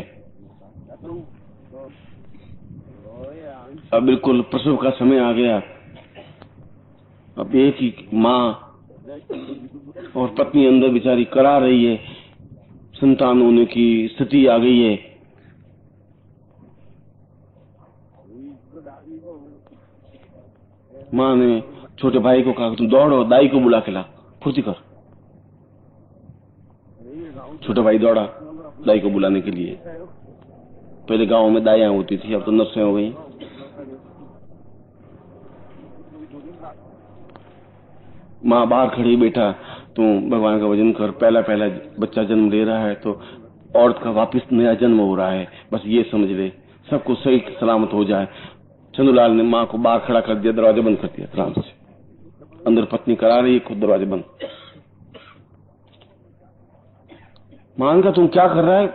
अब बिल्कुल प्रसव का समय आ गया। अब एक ही माँ और पत्नी अंदर बेचारी करा रही है, संतान होने की स्थिति आ गई है। माँ ने छोटे भाई को कहा तुम दौड़ो, दाई को बुला के ला, फुर्ती कर। छोटा भाई दौड़ा दाई को बुलाने के लिए। पहले गांव में दाइयां होती थी, अब तो नर्सें हो गई। माँ बाहर खड़ी, बेटा तुम भगवान का भजन कर, पहला पहला बच्चा जन्म ले रहा है तो औरत का वापिस नया जन्म हो रहा है, बस ये समझ ले, सब कुछ सही सलामत हो जाए। चंदूलाल ने माँ को बाहर खड़ा कर दिया, दरवाजा बंद कर दिया आराम से। अंदर पत्नी करा रही है, खुद दरवाजा बंद। मान का तुम क्या कर रहा है?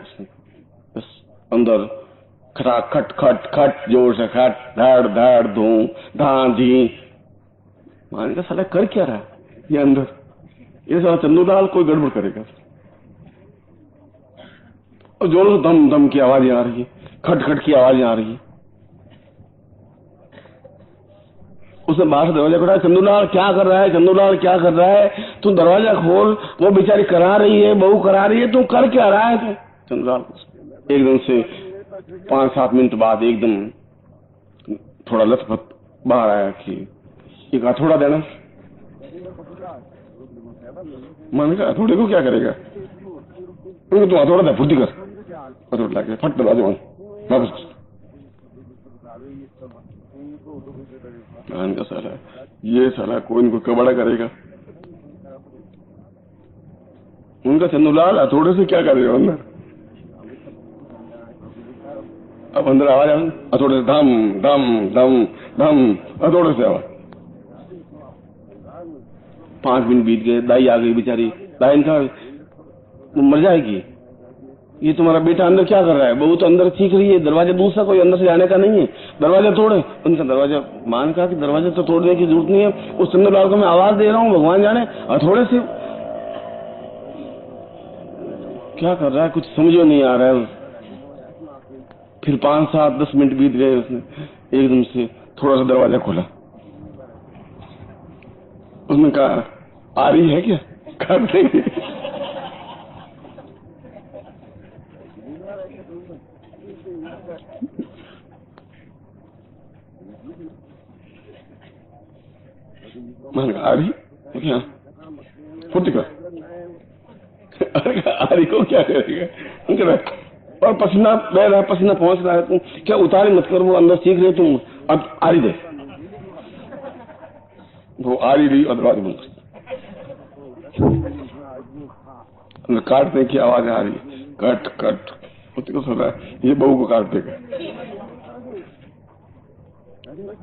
बस अंदर खटा खट खट खट, जोर से खट, धड़ धड़ धूम धां धी। मान का साला कर क्या रहा है ये अंदर? ये साला चंदूलाल कोई गड़बड़ करेगा। और जोर से दम दम की आवाजें आ रही है, खट खट की आवाजें आ रही है। उसने बाहर से दरवाजा खोला, चंदूलाल क्या कर रहा है? चंदूलाल क्या कर रहा है? तू दरवाजा खोल, वो बेचारी करा रही है, बहू करा रही है, तू कर क्या रहा है? तू चंदूलाल एकदम से 5-7 मिनट बाद एकदम थोड़ा लथपथ बाहर आया कि एक हथौड़ा देना। मैंने कहा हथौड़े को क्या करेगा? तुम हथौड़ा दे, फुर्ती कर। हथौड़ा लाके फट दरवाजा बंद, वापस। का साला ये साला कोई इनको कबड़ा करेगा। उनका चंदूलाल हथौड़े से क्या करेगा अंदर? अब अंदर आवाज आ, हथौड़े से धम धम धम धम, हथौड़े से आवाज। 5 मिनट बीत गए, दाई आ गई बेचारी। दाई ने कहा मर जाएगी, ये तुम्हारा बेटा अंदर क्या कर रहा है? बहू तो अंदर सीख रही है, दरवाजा दूसरा कोई अंदर से जाने का नहीं है, दरवाजा तोड़े। उनका दरवाजा मान कहा कि दरवाजा तो तोड़ने की जरूरत नहीं है, उस चंद्रलाल को मैं आवाज दे रहा हूँ, भगवान जाने हथौड़े से क्या कर रहा है, कुछ समझ में नहीं आ रहा है। फिर 5-7-10 मिनट बीत गए, उसने एकदम से थोड़ा सा दरवाजा खोला। उसने कहा आ रही है क्या? कर देंगे। मैंने कहा आ रही क्या? फुर्ती कर। अरे आ रही को क्या करेगा? और पसीना बह रहा है, पसीना पहुंच रहा है, तुम क्या उतारे मत कर, वो अंदर सीख रहे तुम, अब आ रही दे। वो आ रही और दरवाजा बंद। काटने की आवाज आ रही, कट कट। को सुन रहा है ये बहू को काट देगा।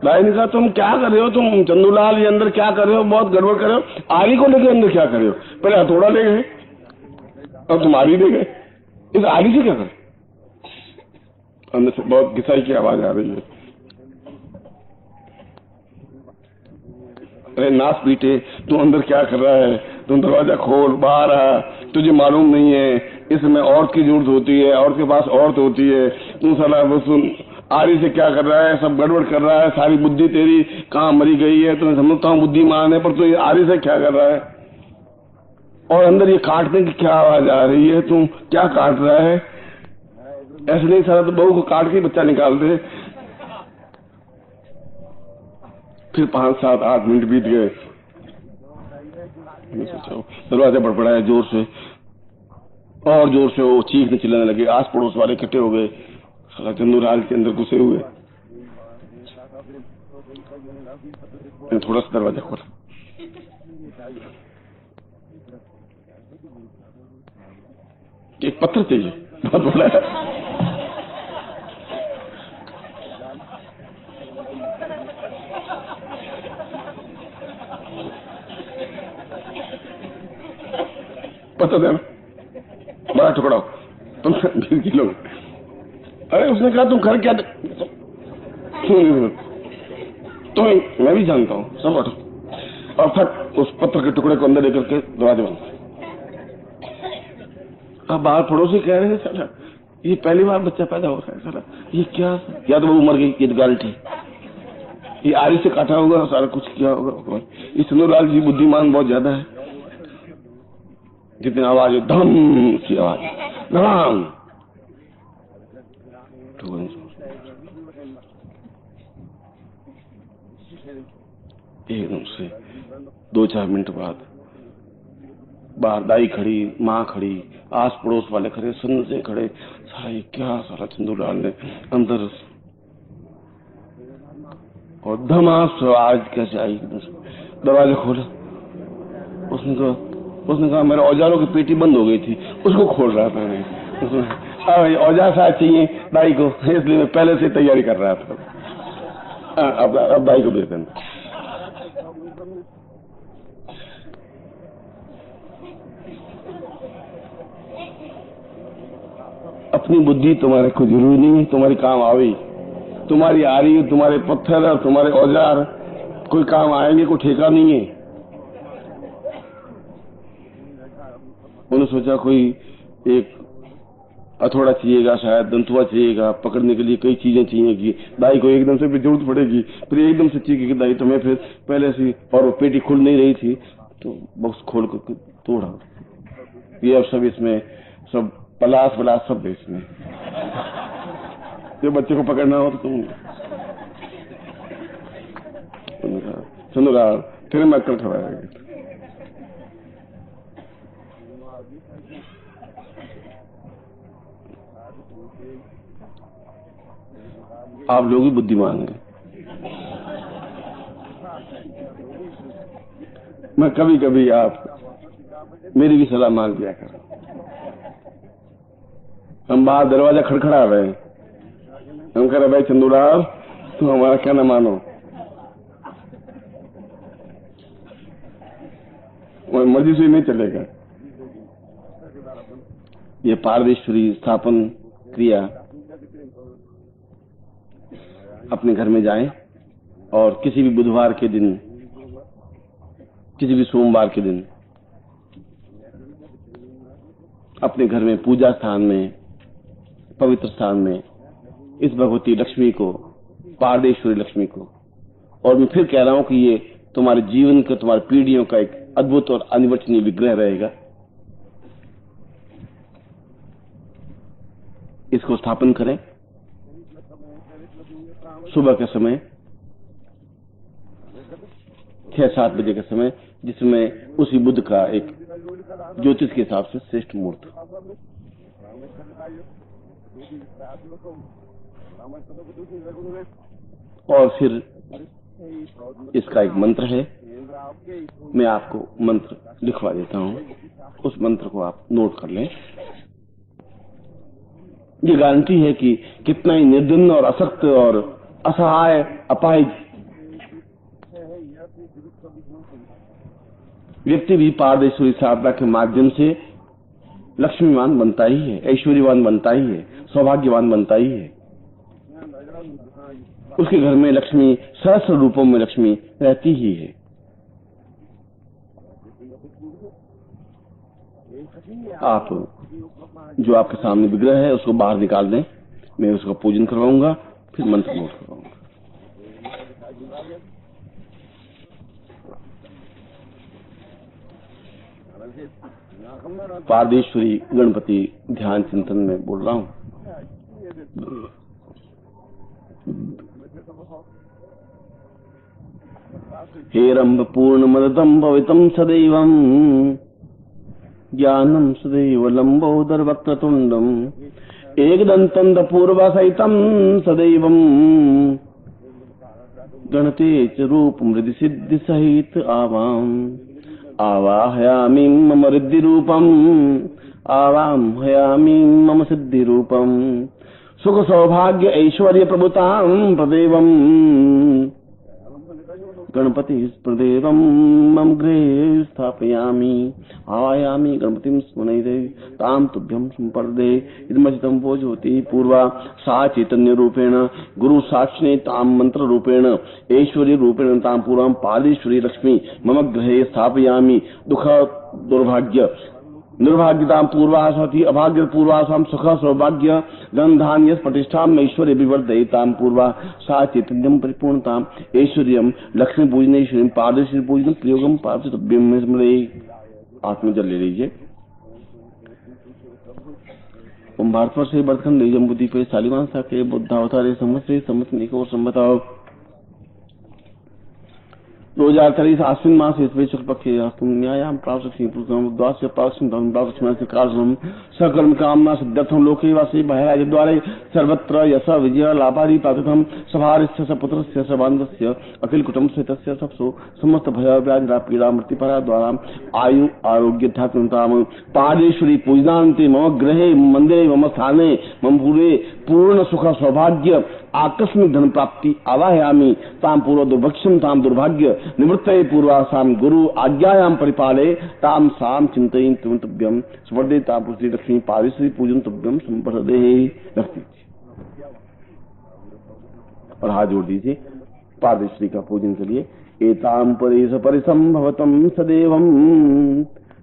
भाई ने कहा तुम क्या कर रहे हो? तुम चंदूलाल ये अंदर क्या कर रहे हो? बहुत गड़बड़ कर रहे हो। आरी को लेकर अंदर क्या कर रहे हो? पहले हथौड़ा ले गए और तुम आरी ले गए, इस आरी से क्या कर? अंदर से बहुत घिसाई की आवाज आ रही है। अरे नास बीटे, तू अंदर क्या कर रहा है? तुम दरवाजा खोल, बाहर आ, तुझे मालूम नहीं है इसमें औरत की जरूरत होती है, औरत के पास औरत होती है। तू साला वो सुन आरी से क्या कर रहा है? सब गड़बड़ कर रहा है, सारी बुद्धि तेरी कहाँ मरी गई है? तुम्हें समझता हूँ बुद्धिमान है, पर तू आरी से क्या कर रहा है? और अंदर ये काटने की क्या आवाज आ रही है? तुम क्या काट रहा है? ऐसे नहीं सारा तो बहू को काट के बच्चा निकाल दे। फिर 5-7-8 मिनट बीत गए। दरवाजा बड़बड़ाया जोर से, और जोर से वो चीखने चिल्लाने लगे। आस पड़ोस वाले इकट्ठे हो गए, साला चंदूलाल के अंदर घुसे हुए। थोड़ा सा दरवाजा खोला, एक पत्थर चाहिए, बहुत बड़ा है। पता देना, बड़ा टुकड़ा हो तुम भीड़ की लोग। अरे उसने कहा तुम कर क्या तो मैं भी जानता हूँ, सब बैठो। और फट उस पत्थर के टुकड़े को अंदर लेकर के दरवाजे बंद। अब बाहर पड़ोसी कह रहे हैं साला ये पहली बार बच्चा पैदा हो रहा है, साला ये क्या, या तो वो मर गई, ये गारंटी, ये आरी से काटा होगा, सारा कुछ किया होगा। ये सुंदरलाल जी बुद्धिमान बहुत ज्यादा है। जितनी आवाज है धम की आवाज, धम एकदम से 2-4 मिनट बाद बाहर दाई खड़ी, माँ खड़ी, आस पड़ोस वाले खड़े, सुन से खड़े, सारा ये क्या, सारा चंदूलाल ने अंदर और धमास आज कैसे आई, दरवाजा खोला। उसने कहा मेरे औजारों की पेटी बंद हो गई थी, उसको खोल रहा था मैं। औजार साथ चाहिए दाई को, इसलिए मैं पहले से तैयारी कर रहा था। अब दाई को देते हैं। अपनी बुद्धि तुम्हारे को जरूरी नहीं है, तुम्हारी काम आवे, तुम्हारी आरी, तुम्हारे पत्थर और तुम्हारे औजार कोई काम आएंगे, कोई ठेका नहीं है। उन्होंने सोचा कोई एक हथौड़ा चाहिएगा, शायद दंतुआ चाहिएगा, पकड़ने के लिए कई चीजें चाहिएगी, दाई को एकदम से जरूरत पड़ेगी, फिर एकदम से चाहिए कि दाई तो मैं फिर पहले से, और वो पेटी खुल नहीं रही थी तो बॉक्स खोल कर तोड़ा। ये अब सब इसमें सब पलास वलास सब बेचने, जो बच्चे को पकड़ना हो तो तुम सुनो फिर मैं अक्कल खवाएगा। आप लोग ही बुद्धिमान हैं। मैं कभी कभी आप मेरी भी सलाह मान लिया करो। हम बाहर दरवाजा खड़खड़ा रहे हैं, हम कह रहे भाई चंदूलाल तुम हमारा क्या न मानो, मर्जी से नहीं चलेगा। ये पारदेश्वरी स्थापन क्रिया अपने घर में जाएं और किसी भी बुधवार के दिन, किसी भी सोमवार के दिन अपने घर में पूजा स्थान में, पवित्र स्थान में इस भगवती लक्ष्मी को, पारदेश्वरी लक्ष्मी को, और मैं फिर कह रहा हूं कि ये तुम्हारे जीवन का, तुम्हारी पीढ़ियों का एक अद्भुत और अनिवर्चनीय विग्रह रहेगा। इसको स्थापन करें सुबह के समय 6-7 बजे के समय, जिसमें उसी बुध का एक ज्योतिष के हिसाब से श्रेष्ठ मुहूर्त। और फिर इसका एक मंत्र है, मैं आपको मंत्र लिखवा देता हूं, उस मंत्र को आप नोट कर लें। ये गारंटी है कि कितना ही निर्धन और असक्त और असहाय अपाहिज व्यक्ति भी पारदेश्वरी साधना के माध्यम से लक्ष्मीवान बनता ही है, ऐश्वर्यवान बनता ही है, सौभाग्यवान बनता ही है। उसके घर में लक्ष्मी सहस्र रूपों में लक्ष्मी रहती ही है। आप जो आपके सामने विग्रह है उसको बाहर निकाल दें, मैं उसका पूजन करवाऊंगा, फिर मंत्र नोट करवाऊंगा। पारदेश्वरी गणपति ध्यान चिंतन में बोल रहा हूं। हेरंब पूर्ण मदतम भवितम सदैवम ज्ञानम सदैव लंबोदर वक्रतुंडम एकदंतं पूर्व सहितं सदैवं गणते च रूप मृदि सिद्धि सहित आवाहयामि मम रिद्धि रूपम आवाहयामि मम सिद्धि रूपम सुख सौभाग्य ऐश्वर्य प्रभुतां प्रदेवं गणपति प्रदेवम मम गृहे स्थापयामि आवायामि गणपतिं स्मरणे ताम तुभ्यं संपर्दे इदमचितं वो ज्योति पूर्वा सा चैतन्य रूपेण गुरु साक्षिणे ताम मंत्र रूपेण ऐश्वर्य रूपेण ताम पूर्वं पादेश्वरी लक्ष्मी मम गृहे स्थापयामि दुख दुर्भाग्य निर्भाग्यतां पूर्वासति अभाग्य पूर्वासां सुख सौभाग्य धन धान्य प्रतिष्ठाम ऐश्वर्य विवर्धयतां पूर्वा सा चैतन्यं परिपूर्णतां ऐश्वर्यं लक्ष्मी पूजनेश्वरी पादेश्वरी पूजन प्रयोगम पार्थितव्यम स्मरे। आत्म जल ले लीजिए। ओम भारतवर्ष से बर्दखंड जम्बूद्वीप पे शालिवान सा के बुद्धावतारे संवत्सरे संवत्सर को संवताओ 2023 आश्विन मास ईस्वी शुक्ल पक्षे न्यायाम प्राप्त द्वास्य पाक्षम धर्म प्राप्त कालम सकर्म कामना सिद्धर्थम लोके वासी बहराज द्वारे सर्वत्र यश विजय लाभादि प्राप्तम सभार्य सपुत्र सबान्धस्य अखिल कुटुंब से तस्य सबसो समस्त भय व्याधि पीड़ा मृत्युपरा द्वारा आयु आरोग्य ध्यात्मताम पादेश्वरी पूजनान्ते मम गृहे मंदिरे मम स्थाने मम पूरे पूर्ण सुख सौभाग्य आकस्मिक धन प्राप्ति आवाहयामि ताम पूर्व दुर्भक्षम ताम दुर्भाग्य निवृत्तये पूर्वासाम गुरु आज्ञायाम परिपाले ताम साम चिंतयन् तुभ्यं स्वर्दे ताम पुत्री लक्ष्मी पादेश्वरी पूजन तुभ्यं संप्रदे रखती और हाथ जोड़ दीजिए पादेश्वरी का पूजन के लिए। एताम परेश परिसंभवतम सदैवम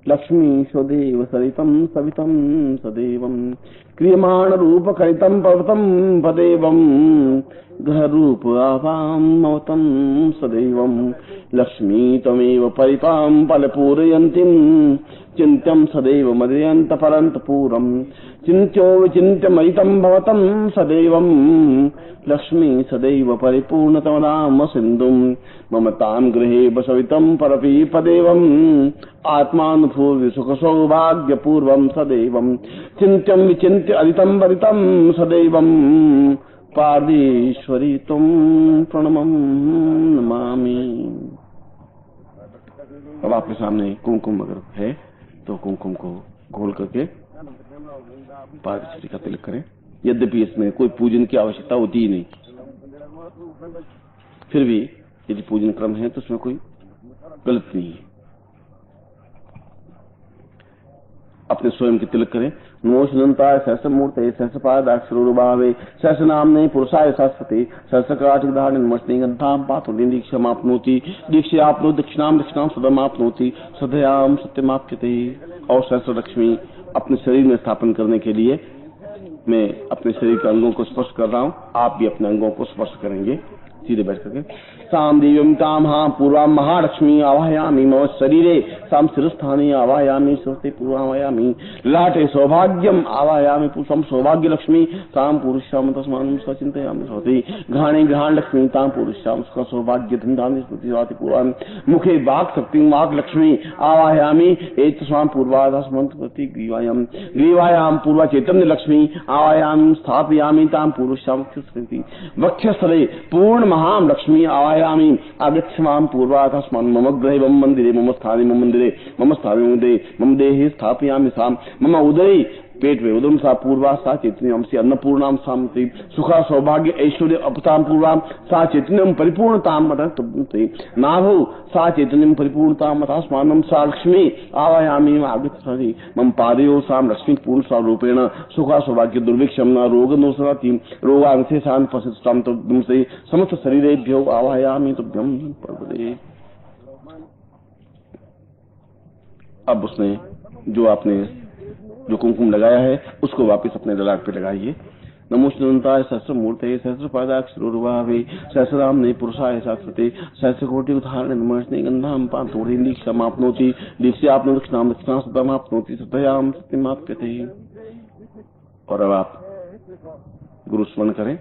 लक्ष्मी स्वदेव सरितम सवितम सदैवम क्रियमाण रूप करितम पर्वतम पदेवम ग्रह रूप आवाम मवतम सदैवम लक्ष्मी तमेव परिपाम फलपूरयन्तीं चिन्त्यं सदैव मदयन्त परन्त पूरम चिन्त्यो विचिन्त्य मयितं भवतं सदैवं लक्ष्मी सदैव परिपूर्णतमनाम सिन्धुं ममतां गृहे बसवितं परपि पदेवम् आत्मानुभूति सुख सौभाग्य पूर्वं सदैवं चिन्त्यं विचिन्त्य अदितं वरितं सदैवं पार्देश्वरी तुम प्रणमं नमामि। अब आपके सामने कुमकुम अगर है तो कुमकुम को घोल करके पादेश्वरी का तिलक करें। यद्यपि इसमें कोई पूजन की आवश्यकता होती ही नहीं, फिर भी यदि पूजन क्रम है तो उसमें कोई गलत नहीं है। अपने स्वयं के तिलक करें। नमो सुनंताय सहस्र मूर्ते सहस्र पादाक्षरोरुभावे सहस्र नामने पुरुषाय शाश्वते सहस्र काटिक धारण नमस्ते गंधाम पातो दीक्षा आपनोति दीक्षा आपनो दक्षिणाम दक्षिणाम सदम आपनोति सदयाम सत्यमाप्यते। और सहस्र लक्ष्मी अपने शरीर में स्थापन करने के लिए मैं अपने शरीर के अंगों को स्पर्श कर रहा हूँ, आप भी अपने अंगों को स्पर्श करेंगे सीधे बैठ करके। साम देवीं ताम हाँ पूर्वा महालक्ष्मी आवाहयामि मम शरीरे साम शिरस्थाने आवाहयामि स्वस्थे पूर्वाहयामि लाटे सौभाग्यम आवाहयामि पुरुषम सौभाग्य लक्ष्मी ताम पुरुषाम तस्मान् सचिंतयामि स्वस्ति घ्राणे घ्राण लक्ष्मी ताम पुरुषाम सौभाग्य धनधान्य स्मृति पूर्वाम मुखे वाक् शक्ति वाक् लक्ष्मी आवाहयामि एतस्मान् पूर्वादास्मन्ति ग्रीवायाम ग्रीवायाम पूर्वा चैतन्य लक्ष्मी आवाहयामि स्थापयामि ताम पुरुषाम वक्षस्थले पूर्ण महाम लक्ष्मी आवाहयामि आगच्छमाम पूर्वादास्मन् मम गृहे मम मंदिरे मम स्थाने मम मंदिरे मम स्थाने मम देहे स्थापयामि साम मम उदरे पेट में उदम सा पूर्वा सा चैतन्यम से अन्नपूर्णाम सामति सुखा सौभाग्य ऐश्वर्य अपताम पूर्वाम सा चैतन्यम परिपूर्णताम मते नाभो सा चैतन्यम परिपूर्णताम मतास्मानम सा लक्ष्मी आवाहयामि आगच्छति मम पादयो साम लक्ष्मी पूर्ण स्वरूपेण सुखा सौभाग्य दुर्भिक्षम न रोग नोसराति रोगांशेषान् पसिताम तुभ्यं से समस्त शरीरेभ्यो आवाहयामि तुभ्यं प्रभुदे। अब उसने जो आपने जो कुमकुम लगाया है उसको वापस अपने ललाट पे लगाइए। नमो सुनंताय सहस्र मूर्ते सहस्र पादाक्षरोरुभावे सहस्रनाम ने पुरुषाय शाश्वते सहस्र कोटि उदाहरण नमस्ते गंधाम पांतोरे दीक्षा आपनोति दीक्षा आपनो दक्षिणाम दक्षिणा सतम आपनोति सतयाम सत्यमाप्यते। और अब आप गुरु स्मरण करें।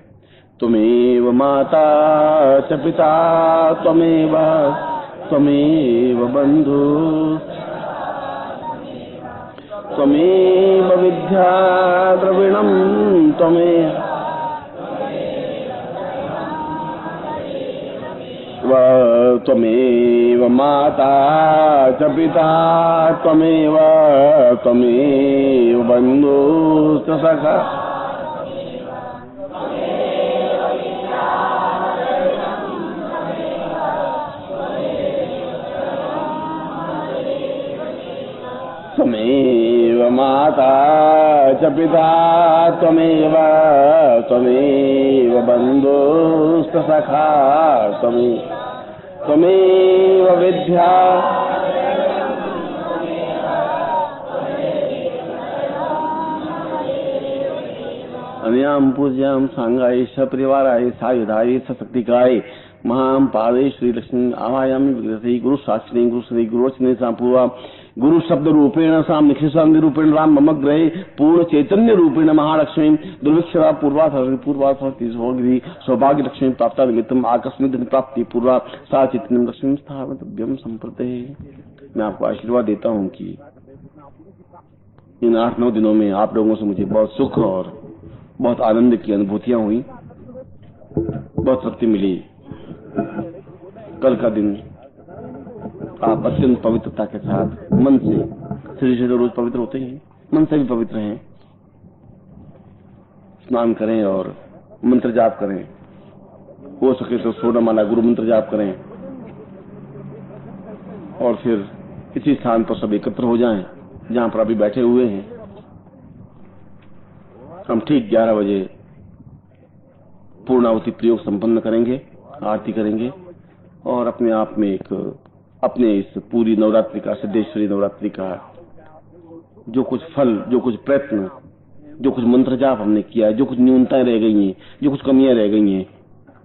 त्वमेव माता च पिता त्वमेव त्वमेव बंधु त्वमेव विद्या द्रविणं त्वमेव माता च पिता त्वमेव त्वमेव बन्धुश्च सखा त्वमेव माता च पिता त्वमेव त्वमेव बन्धुश्च सखा त्वमेव विद्या अनयाम पूज्याम सांगाय सपरिवाराय सायुधाय सशक्तिकाय महाम पादे श्री लक्ष्मी आवायामी विग्रही गुरु साक्षिणी गुरु श्री गुरुवचने पूर्वा गुरु शब्द रूपेण साम निखिल रूपेण राम मम ग्रहे पूर्ण चैतन्य रूपेण महालक्ष्मी दुर्भिक्षरा पूर्वाधि सौभाग्य लक्ष्मी प्राप्त निमित्तम आकस्मिक धन प्राप्ति पूर्वा सा चैतन्य लक्ष्मी स्थापितव्यम संप्रते। मैं आपको आशीर्वाद देता हूँ कि इन 8-9 दिनों में आप लोगों से मुझे बहुत सुख और बहुत आनंद की अनुभूतियां हुई, बहुत तृप्ति मिली। कल का दिन आप अत्यंत पवित्रता के साथ मन से, शरीर से तो रोज पवित्र होते ही, मन से भी पवित्र हैं, स्नान करें और मंत्र जाप करें। हो सके तो 16 माला गुरु मंत्र जाप करें और फिर इसी स्थान पर सब एकत्र हो जाएं जहां पर अभी बैठे हुए हैं। हम ठीक 11 बजे पूर्णाहुति प्रयोग संपन्न करेंगे, आरती करेंगे और अपने आप में अपने इस पूरी नवरात्रि का, सिद्धेश्वरी नवरात्रि का जो कुछ फल, जो कुछ प्रयत्न, जो कुछ मंत्र जाप हमने किया है, जो कुछ न्यूनताएं रह गई हैं, जो कुछ कमियां रह गई हैं,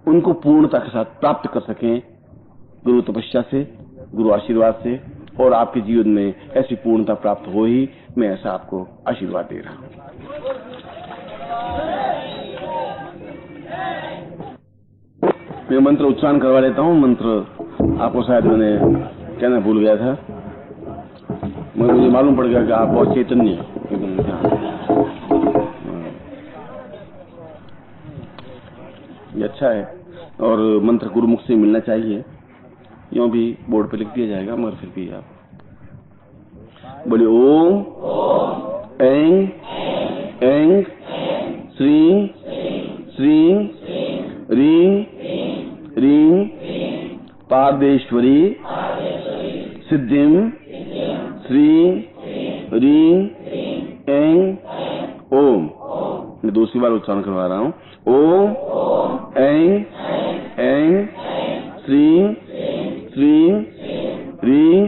उनको पूर्णता के साथ प्राप्त कर सकें गुरु तपस्या से, गुरु आशीर्वाद से, और आपके जीवन में ऐसी पूर्णता प्राप्त हो ही, मैं ऐसा आपको आशीर्वाद दे रहा हूं। मैं मंत्र उच्चारण करवा लेता हूँ। मंत्र आपको शायद मैंने कहना भूल गया था, मगर मुझे मालूम पड़ गया कि आप बहुत चैतन्य ये अच्छा है। और मंत्र गुरुमुख से मिलना चाहिए, यूं भी बोर्ड पे लिख दिया जाएगा, मगर फिर भी आप बोले ओम ऐं ऐं श्रीं श्रीं ह्रीं ह्रीं पारदेश्वरी सिद्धिं श्रीं ह्रीं ऐं ओम। मैं दूसरी बार उच्चारण करवा रहा हूँ। ओम ऐं ऐं श्रीं श्रीं ह्रीं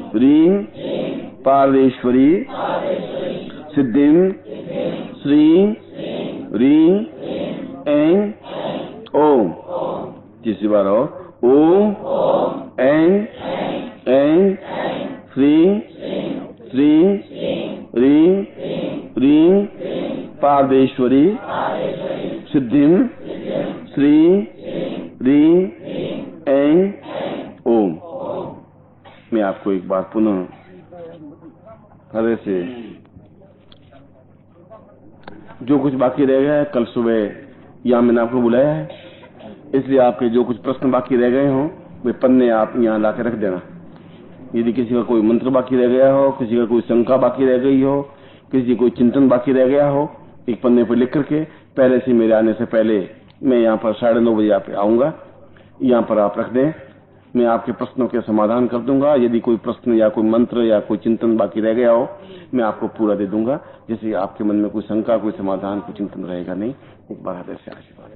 ह्रीं पारदेश्वरी सिद्धिं श्रीं ह्रीं ऐं ओम। तीसरी बार और ओम ऐं ऐं श्रीं श्रीं ह्रीं ह्रीं पारदेश्वरी सिद्धिं श्रीं ह्रीं ऐं ओम। मैं आपको एक बार पुनः हृदय से, जो कुछ बाकी रह गया है कल सुबह यहाँ मैंने आपको बुलाया है, इसलिए आपके जो कुछ प्रश्न बाकी रह गए हों वे पन्ने आप यहाँ लाकर रख देना। यदि किसी का कोई मंत्र बाकी रह गया हो, किसी का कोई शंका बाकी रह गई हो, किसी कोई चिंतन बाकी रह गया हो, एक पन्ने पर लिख करके पहले से, मेरे आने से पहले मैं यहाँ पर 9:30 बजे आप आऊंगा, यहाँ पर आप रख दें। मैं आपके प्रश्नों के समाधान कर दूंगा। यदि कोई प्रश्न या कोई मंत्र या कोई चिंतन बाकी रह गया हो, मैं आपको पूरा दे दूंगा। जैसे आपके मन में कोई शंका, कोई समाधान, कोई चिंतन रहेगा नहीं। एक बार हृदय से आशीर्वाद।